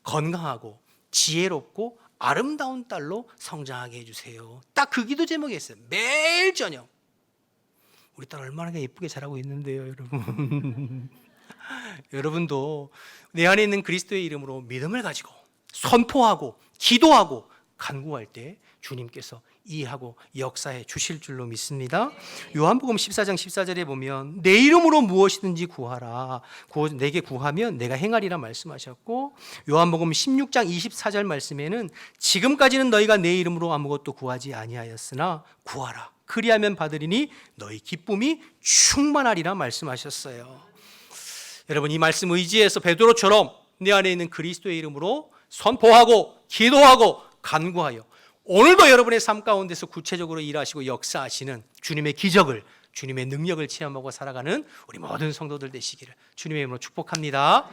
건강하고 지혜롭고 아름다운 딸로 성장하게 해주세요. 딱 그 기도 제목이었어요. 매일 저녁. 우리 딸 얼마나 예쁘게 자라고 있는데요, 여러분. 여러분도 내 안에 있는 그리스도의 이름으로 믿음을 가지고 선포하고 기도하고 간구할 때 주님께서 이해하고 역사해 주실 줄로 믿습니다. 요한복음 14장 14절에 보면 내 이름으로 무엇이든지 구하라. 내게 구하면 내가 행하리라 말씀하셨고, 요한복음 16장 24절 말씀에는 지금까지는 너희가 내 이름으로 아무것도 구하지 아니하였으나 구하라. 그리하면 받으리니 너희 기쁨이 충만하리라 말씀하셨어요. 여러분, 이 말씀 의지해서 베드로처럼 내 안에 있는 그리스도의 이름으로 선포하고 기도하고 간구하여 오늘도 여러분의 삶 가운데서 구체적으로 일하시고 역사하시는 주님의 기적을, 주님의 능력을 체험하고 살아가는 우리 모든 성도들 되시기를 주님의 이름으로 축복합니다.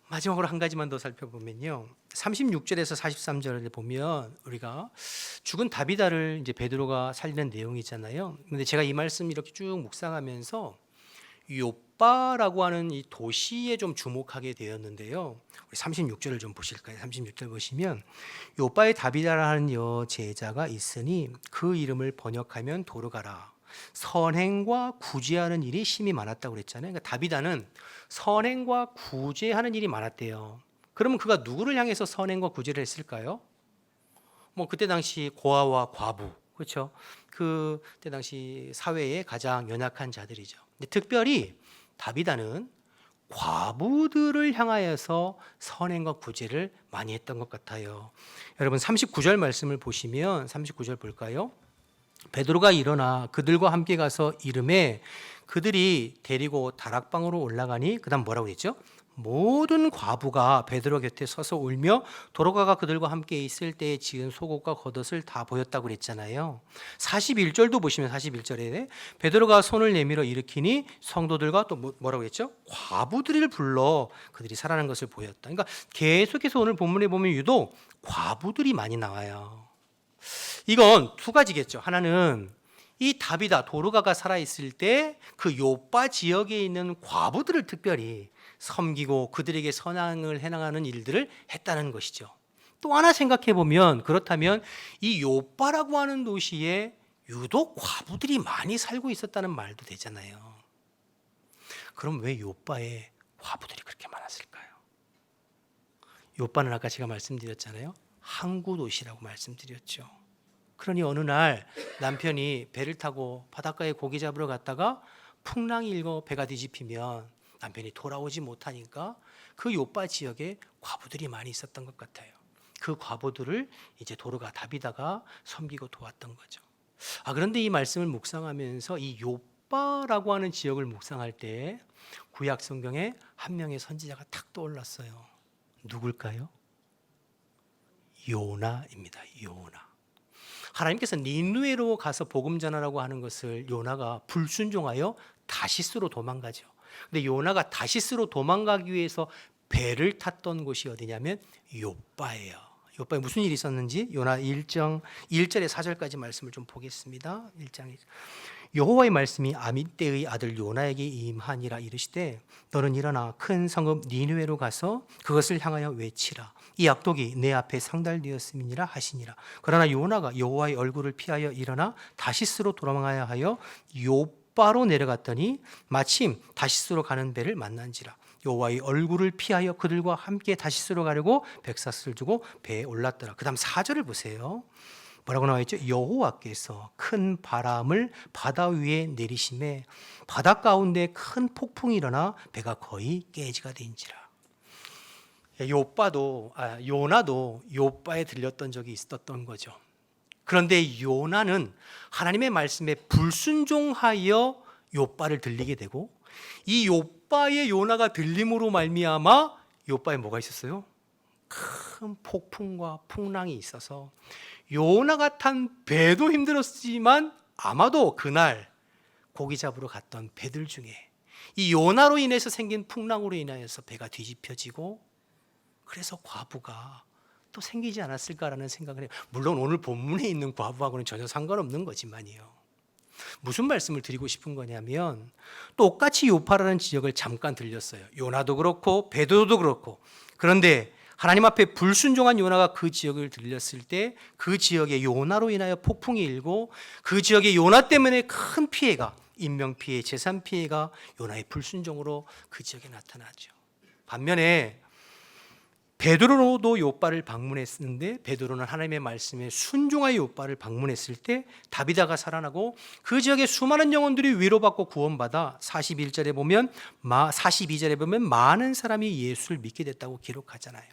마지막으로 한 가지만 더 살펴보면요, 36절에서 43절에 보면 우리가 죽은 다비다를 이제 베드로가 살리는 내용이잖아요. 근데 제가 이 말씀 이렇게 쭉 묵상하면서 요빠라고 하는 이 도시에 좀 주목하게 되었는데요. 우리 36절을 좀 보실까요? 36절 보시면 요빠에 다비다라는 여제자가 있으니 그 이름을 번역하면 도르가라. 선행과 구제하는 일이 심히 많았다고 그랬잖아요. 그러니까 다비다는 선행과 구제하는 일이 많았대요. 그러면 그가 누구를 향해서 선행과 구제를 했을까요? 뭐 그때 당시 고아와 과부, 그렇죠? 그때 당시 사회의 가장 연약한 자들이죠. 근데 특별히 다비다는 과부들을 향하여서 선행과 구제를 많이 했던 것 같아요. 여러분 39절 말씀을 보시면 39절 볼까요? 베드로가 일어나 그들과 함께 가서 이르매 그들이 데리고 다락방으로 올라가니 그다음 뭐라고 했죠? 모든 과부가 베드로 곁에 서서 울며 도로가가 그들과 함께 있을 때에 지은 속옷과 겉옷을 다 보였다고 그랬잖아요. 41절도 보시면 41절에 베드로가 손을 내밀어 일으키니 성도들과 또 뭐라고 했죠? 과부들을 불러 그들이 살아난 것을 보였다. 그러니까 계속해서 오늘 본문에 보면 유독 과부들이 많이 나와요. 이건 두 가지겠죠. 하나는 이 다비다 도르가가 살아있을 때 그 요빠 지역에 있는 과부들을 특별히 섬기고 그들에게 선행을 해나가는 일들을 했다는 것이죠. 또 하나 생각해 보면 그렇다면 이 요빠라고 하는 도시에 유독 과부들이 많이 살고 있었다는 말도 되잖아요. 그럼 왜 요빠에 과부들이 그렇게 많았을까요? 요빠는 아까 제가 말씀드렸잖아요. 항구 도시라고 말씀드렸죠. 그러니 어느 날 남편이 배를 타고 바닷가에 고기 잡으러 갔다가 풍랑이 일고 배가 뒤집히면 남편이 돌아오지 못하니까 그 요빠 지역에 과부들이 많이 있었던 것 같아요. 그 과부들을 이제 도르가 다비다가 섬기고 도왔던 거죠. 그런데 이 말씀을 묵상하면서 이 요빠라고 하는 지역을 묵상할 때 구약 성경에 한 명의 선지자가 탁 떠올랐어요. 누굴까요? 요나입니다. 요나. 하나님께서 니느웨로 가서 복음 전하라고 하는 것을 요나가 불순종하여 다시스로 도망가죠. 근데 요나가 다시스로 도망가기 위해서 배를 탔던 곳이 어디냐면 요빠예요. 요빠에 무슨 일이 있었는지 요나 1장 1절에 4절까지 말씀을 좀 보겠습니다. 1장 여호와의 말씀이 아mit때의 아들 요나에게 임하니라 이르시되 너는 일어나 큰 성읍 니느웨로 가서 그것을 향하여 외치라. 이 악독이 내 앞에 상달되었음이니라 하시니라. 그러나 요나가 여호와의 얼굴을 피하여 일어나 다시스로 돌아가야 하여 요빠로 내려갔더니 마침 다시스로 가는 배를 만난지라. 여호와의 얼굴을 피하여 그들과 함께 다시스로 가려고 백사스를 두고 배에 올랐더라. 그다음 4절을 보세요. 뭐라고 나와 있죠? 여호와께서 큰 바람을 바다 위에 내리심에 바다 가운데 큰 폭풍이 일어나 배가 거의 깨지가 된지라. 요나도 요빠에 들렸던 적이 있었던 거죠. 그런데 요나는 하나님의 말씀에 불순종하여 요빠를 들리게 되고 이 요빠의 요나가 들림으로 말미암아 요빠에 뭐가 있었어요? 큰 큰 폭풍과 풍랑이 있어서 요나가 탄 배도 힘들었지만 아마도 그날 고기 잡으러 갔던 배들 중에 이 요나로 인해서 생긴 풍랑으로 인하여서 배가 뒤집혀지고 그래서 과부가 또 생기지 않았을까라는 생각을 해요. 물론 오늘 본문에 있는 과부하고는 전혀 상관없는 거지만요. 무슨 말씀을 드리고 싶은 거냐면 똑같이 요파라는 지역을 잠깐 들렸어요. 요나도 그렇고 베드로도 그렇고. 그런데 하나님 앞에 불순종한 요나가 그 지역을 들렸을 때 그 지역에 요나로 인하여 폭풍이 일고 그 지역에 요나 때문에 큰 피해가, 인명피해, 재산피해가 요나의 불순종으로 그 지역에 나타나죠. 반면에 베드로도 요바를 방문했는데 베드로는 하나님의 말씀에 순종하여 요바를 방문했을 때 다비다가 살아나고 그 지역의 수많은 영혼들이 위로받고 구원받아 42절에 보면 많은 사람이 예수를 믿게 됐다고 기록하잖아요.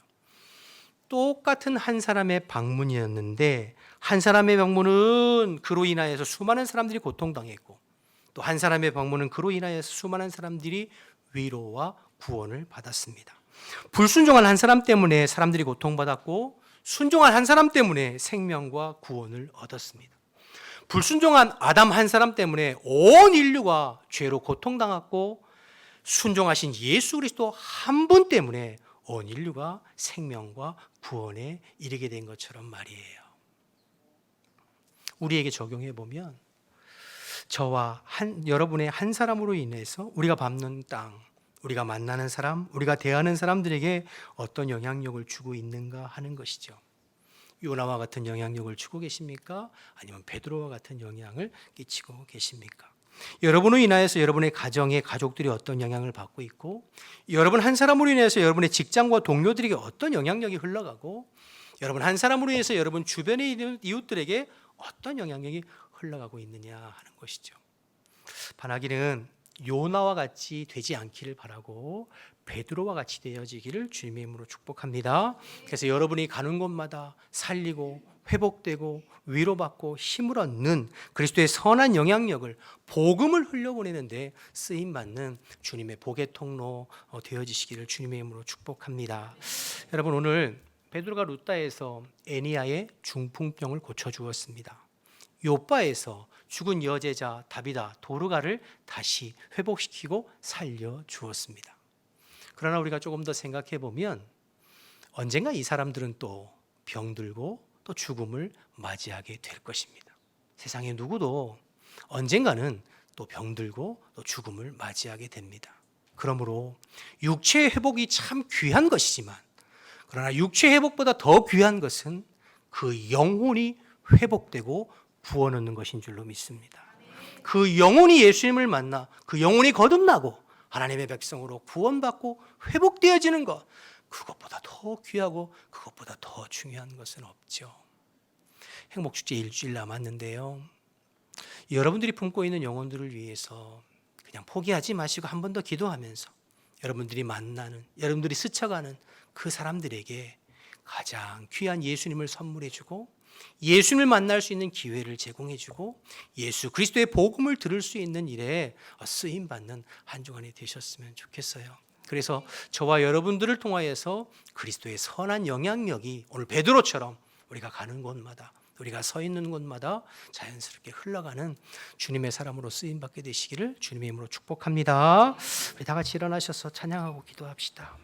똑같은 한 사람의 방문이었는데 한 사람의 방문은 그로 인하여서 수많은 사람들이 고통당했고 또 한 사람의 방문은 그로 인하여서 수많은 사람들이 위로와 구원을 받았습니다. 불순종한 한 사람 때문에 사람들이 고통받았고 순종한 한 사람 때문에 생명과 구원을 얻었습니다. 불순종한 아담 한 사람 때문에 온 인류가 죄로 고통당했고 순종하신 예수 그리스도 한 분 때문에 온 인류가 생명과 구원에 이르게 된 것처럼 말이에요. 우리에게 적용해 보면 저와 여러분의 한 사람으로 인해서 우리가 밟는 땅, 우리가 만나는 사람, 우리가 대하는 사람들에게 어떤 영향력을 주고 있는가 하는 것이죠. 요나와 같은 영향력을 주고 계십니까? 아니면 베드로와 같은 영향을 끼치고 계십니까? 여러분으로 인하여서 여러분의 가정에 가족들이 어떤 영향을 받고 있고 여러분 한 사람으로 인해서 여러분의 직장과 동료들에게 어떤 영향력이 흘러가고 여러분 한 사람으로 인해서 여러분 주변에 있는 이웃들에게 어떤 영향력이 흘러가고 있느냐 하는 것이죠. 바라기는 요나와 같이 되지 않기를 바라고 베드로와 같이 되어지기를 주님의 이름으로 축복합니다. 그래서 여러분이 가는 곳마다 살리고 회복되고 위로받고 힘을 얻는 그리스도의 선한 영향력을 복음을 흘려보내는데 쓰임받는 주님의 복의 통로 되어지시기를 주님의 이름으로 축복합니다. 여러분 오늘 베드로가 루다에서 에니야의 중풍병을 고쳐주었습니다. 요바에서 죽은 여제자 다비다 도르가를 다시 회복시키고 살려주었습니다. 그러나 우리가 조금 더 생각해 보면 언젠가 이 사람들은 또 병들고 또 죽음을 맞이하게 될 것입니다. 세상에 누구도 언젠가는 또 병들고 또 죽음을 맞이하게 됩니다. 그러므로 육체의 회복이 참 귀한 것이지만 그러나 육체의 회복보다 더 귀한 것은 그 영혼이 회복되고 구원 얻는 것인 줄로 믿습니다. 그 영혼이 예수님을 만나 그 영혼이 거듭나고 하나님의 백성으로 구원받고 회복되어지는 것, 그것보다 더 귀하고 그것보다 더 중요한 것은 없죠. 행복축제 일주일 남았는데요. 여러분들이 품고 있는 영혼들을 위해서 그냥 포기하지 마시고 한 번 더 기도하면서 여러분들이 만나는, 여러분들이 스쳐가는 그 사람들에게 가장 귀한 예수님을 선물해주고 예수님을 만날 수 있는 기회를 제공해주고 예수 그리스도의 복음을 들을 수 있는 일에 쓰임받는 한 주간이 되셨으면 좋겠어요. 그래서 저와 여러분들을 통하여서 그리스도의 선한 영향력이 오늘 베드로처럼 우리가 가는 곳마다 우리가 서 있는 곳마다 자연스럽게 흘러가는 주님의 사람으로 쓰임받게 되시기를 주님의 이름으로 축복합니다. 우리 다 같이 일어나셔서 찬양하고 기도합시다.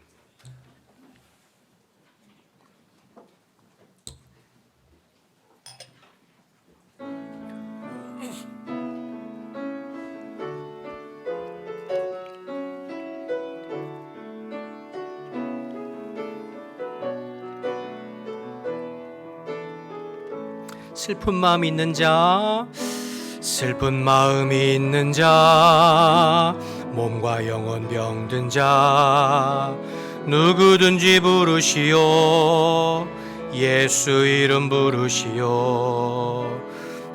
슬픈 마음 있는 자, 슬픈 마음이 있는 자, 몸과 영혼 병든 자, 누구든지 부르시오. 예수 이름 부르시오.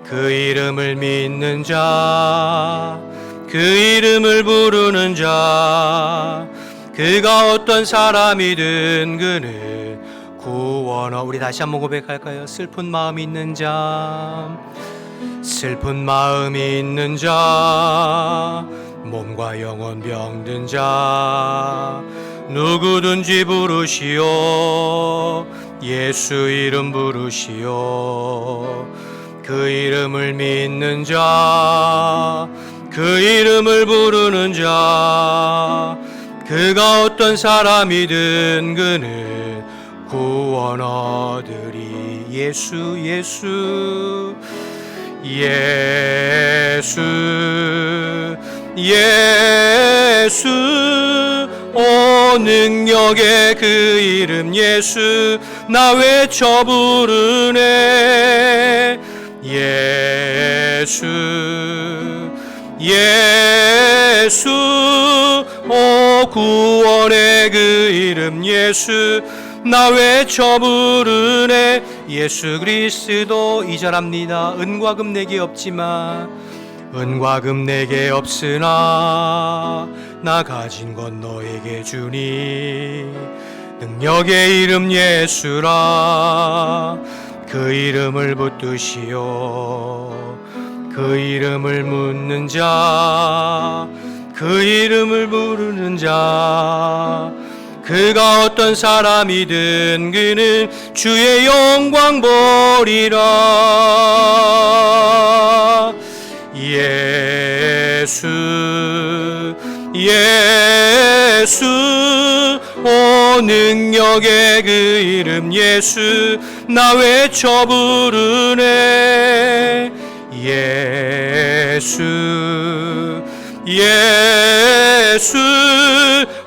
그 이름을 믿는 자, 그 이름을 부르는 자, 그가 어떤 사람이든 그는 구원어. 우리 다시 한번 고백할까요? 슬픈 마음 있는 자, 슬픈 마음이 있는 자, 몸과 영혼 병든 자, 누구든지 부르시오. 예수 이름 부르시오. 그 이름을 믿는 자, 그 이름을 부르는 자, 그가 어떤 사람이든 그는 구원 얻으리. 예수 예수 예수 예수, 오 능력의 그 이름 예수, 나 외쳐 부르네. 예수 예수, 오 구원의 그 이름 예수, 나 외쳐 부르네. 예수 그리스도. 2절합니다. 은과 금 내게 없지만, 은과 금 내게 없으나 나 가진 건 너에게 주니. 능력의 이름 예수라. 그 이름을 붙드시오. 그 이름을 묻는 자, 그 이름을 부르는 자, 그가 어떤 사람이든 그는 주의 영광 보리라. 예수 예수, 오 능력의 그 이름 예수, 나 외쳐 부르네. 예수 예수,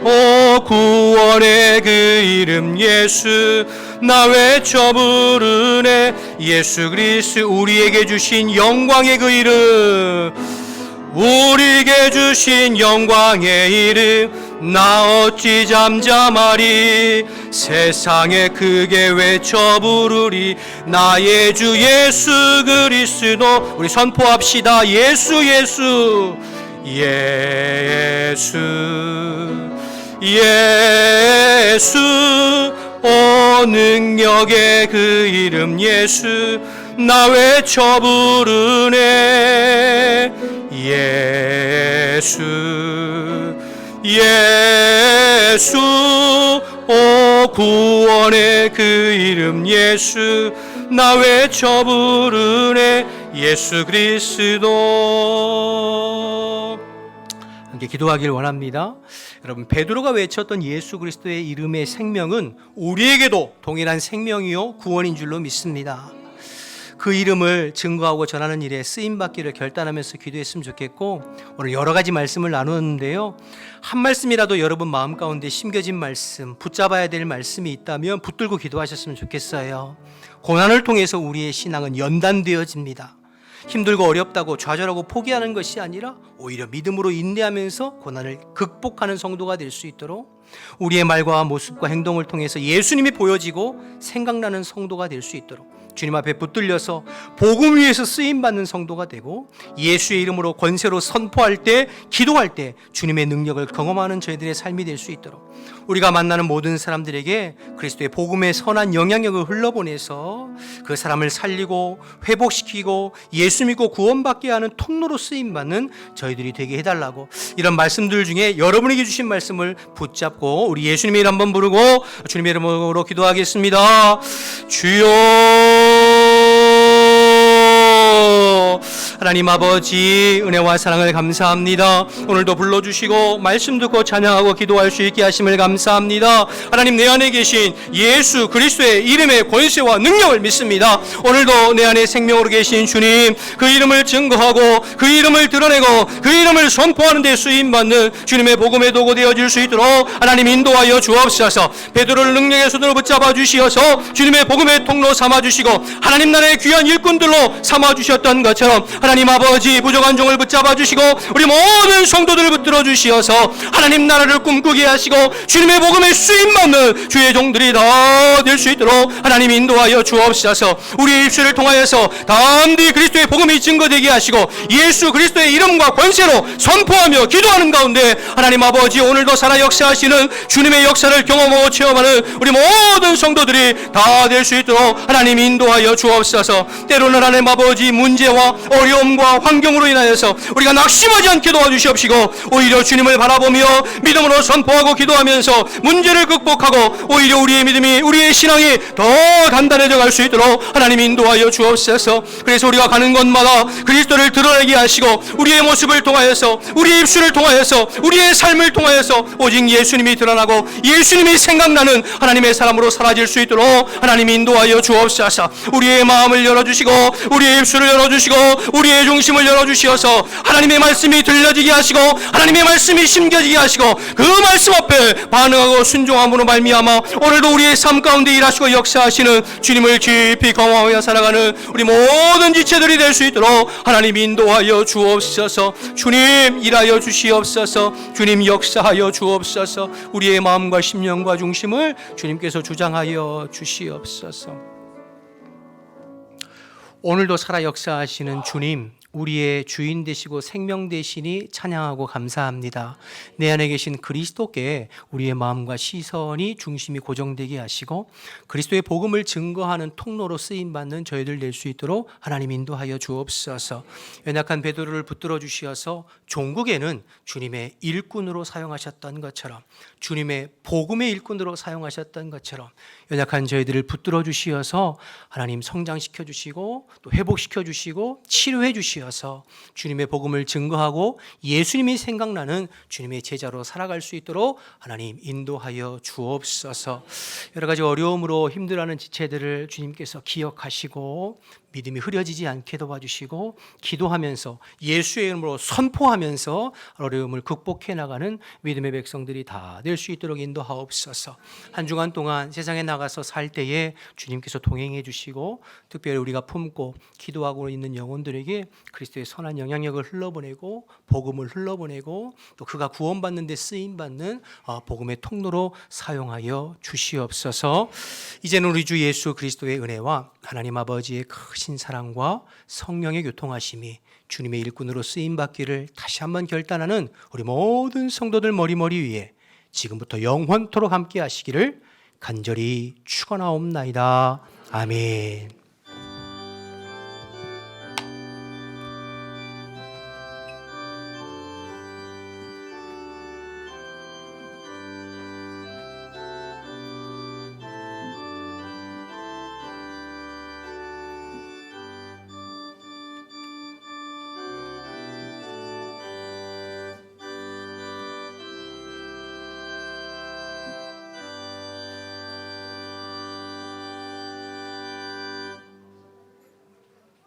오 구원의 그 이름 예수, 나 외쳐 부르네. 예수 그리스도 우리에게 주신 영광의 그 이름, 우리에게 주신 영광의 이름, 나 어찌 잠잠하리. 세상에 크게 외쳐 부르리. 나의 주 예수 그리스도. 우리 선포합시다. 예수 예수 예수 예수, 오 능력의 그 이름 예수, 나 외쳐 부르네. 예수 예수, 오 구원의 그 이름 예수, 나 외쳐 부르네. 예수 그리스도. 함께 기도하길 원합니다. 여러분, 베드로가 외쳤던 예수 그리스도의 이름의 생명은 우리에게도 동일한 생명이요 구원인 줄로 믿습니다. 그 이름을 증거하고 전하는 일에 쓰임받기를 결단하면서 기도했으면 좋겠고, 오늘 여러 가지 말씀을 나누었는데요, 한 말씀이라도 여러분 마음 가운데 심겨진 말씀, 붙잡아야 될 말씀이 있다면 붙들고 기도하셨으면 좋겠어요. 고난을 통해서 우리의 신앙은 연단되어집니다. 힘들고 어렵다고 좌절하고 포기하는 것이 아니라 오히려 믿음으로 인내하면서 고난을 극복하는 성도가 될 수 있도록, 우리의 말과 모습과 행동을 통해서 예수님이 보여지고 생각나는 성도가 될 수 있도록 주님 앞에 붙들려서 복음 위에서 쓰임받는 성도가 되고, 예수의 이름으로 권세로 선포할 때, 기도할 때 주님의 능력을 경험하는 저희들의 삶이 될 수 있도록, 우리가 만나는 모든 사람들에게 그리스도의 복음의 선한 영향력을 흘러보내서 그 사람을 살리고 회복시키고 예수 믿고 구원받게 하는 통로로 쓰임받는 저희들이 되게 해달라고, 이런 말씀들 중에 여러분에게 주신 말씀을 붙잡고 우리 예수님의 이름 한번 부르고 주님의 이름으로 기도하겠습니다. 주여, 하나님 아버지, 은혜와 사랑을 감사합니다. 오늘도 불러주시고 말씀 듣고 찬양하고 기도할 수 있게 하심을 감사합니다. 하나님, 내 안에 계신 예수 그리스도의 이름의 권세와 능력을 믿습니다. 오늘도 내 안에 생명으로 계신 주님, 그 이름을 증거하고 그 이름을 드러내고 그 이름을 선포하는 데 쓰임받는 주님의 복음의 도구 되어질 수 있도록 하나님 인도하여 주옵소서. 베드로를 능력의 손으로 붙잡아 주시어서 주님의 복음의 통로 삼아주시고 하나님 나라의 귀한 일꾼들로 삼아주셨던 것처럼 하나님 아버지, 부족한 종을 붙잡아 주시고 우리 모든 성도들을 붙들어 주시어서 하나님 나라를 꿈꾸게 하시고 주님의 복음에 쓰임받는 주의 종들이 다 될 수 있도록 하나님 인도하여 주옵소서. 우리의 입술을 통하여서 담대히 그리스도의 복음이 증거되게 하시고 예수 그리스도의 이름과 권세로 선포하며 기도하는 가운데 하나님 아버지, 오늘도 살아 역사하시는 주님의 역사를 경험하고 체험하는 우리 모든 성도들이 다 될 수 있도록 하나님 인도하여 주옵소서. 때로는 하나님 아버지, 문제와 어려움 어려움과 환경으로 인하여서 우리가 낙심하지 않게 도와주시옵시고 오히려 주님을 바라보며 믿음으로 선포하고 기도하면서 문제를 극복하고 오히려 우리의 믿음이 우리의 신앙이 더 단단해져 갈 수 있도록 하나님 인도하여 주옵소서. 그래서 우리가 가는 곳마다 그리스도를 드러내게 하시고 우리의 모습을 통하여서 우리의 입술을 통하여서 우리의 삶을 통하여서 오직 예수님이 드러나고 예수님이 생각나는 하나님의 사람으로 사라질 수 있도록 하나님 인도하여 주옵소서. 우리의 마음을 열어주시고 우리의 입술을 열어주시고 우리의 중심을 열어주시어서 하나님의 말씀이 들려지게 하시고 하나님의 말씀이 심겨지게 하시고 그 말씀 앞에 반응하고 순종함으로 말미암아 오늘도 우리의 삶 가운데 일하시고 역사하시는 주님을 깊이 경험하며 살아가는 우리 모든 지체들이 될 수 있도록 하나님 인도하여 주옵소서. 주님 일하여 주시옵소서. 주님 역사하여 주옵소서. 우리의 마음과 심령과 중심을 주님께서 주장하여 주시옵소서. 오늘도 살아 역사하시는 주님, 우리의 주인 되시고 생명 되시니 찬양하고 감사합니다. 내 안에 계신 그리스도께 우리의 마음과 시선이 중심이 고정되게 하시고 그리스도의 복음을 증거하는 통로로 쓰임받는 저희들 될 수 있도록 하나님 인도하여 주옵소서. 연약한 베드로를 붙들어 주시어서 종국에는 주님의 일꾼으로 사용하셨던 것처럼 주님의 복음의 일꾼으로 사용하셨던 것처럼 연약한 저희들을 붙들어 주시어서 하나님 성장시켜 주시고 또 회복시켜 주시고 치료해 주시어서 주님의 복음을 증거하고 예수님이 생각나는 주님의 제자로 살아갈 수 있도록 하나님 인도하여 주옵소서. 여러 가지 어려움으로 힘들어하는 지체들을 주님께서 기억하시고 믿음이 흐려지지 않게 도와주시고 기도하면서 예수의 이름으로 선포하면서 어려움을 극복해 나가는 믿음의 백성들이 다 될 수 있도록 인도하옵소서. 한 주간 동안 세상에 나가서 살 때에 주님께서 동행해 주시고 특별히 우리가 품고 기도하고 있는 영혼들에게 그리스도의 선한 영향력을 흘러보내고 복음을 흘러보내고 또 그가 구원받는 데 쓰임받는 복음의 통로로 사용하여 주시옵소서. 이제는 우리 주 예수 그리스도의 은혜와 하나님 아버지의 크신 사랑과 성령의 교통하심이 주님의 일꾼으로 쓰임받기를 다시 한번 결단하는 우리 모든 성도들 머리머리 위에 지금부터 영원토록 함께 하시기를 간절히 축원하옵나이다. 아멘.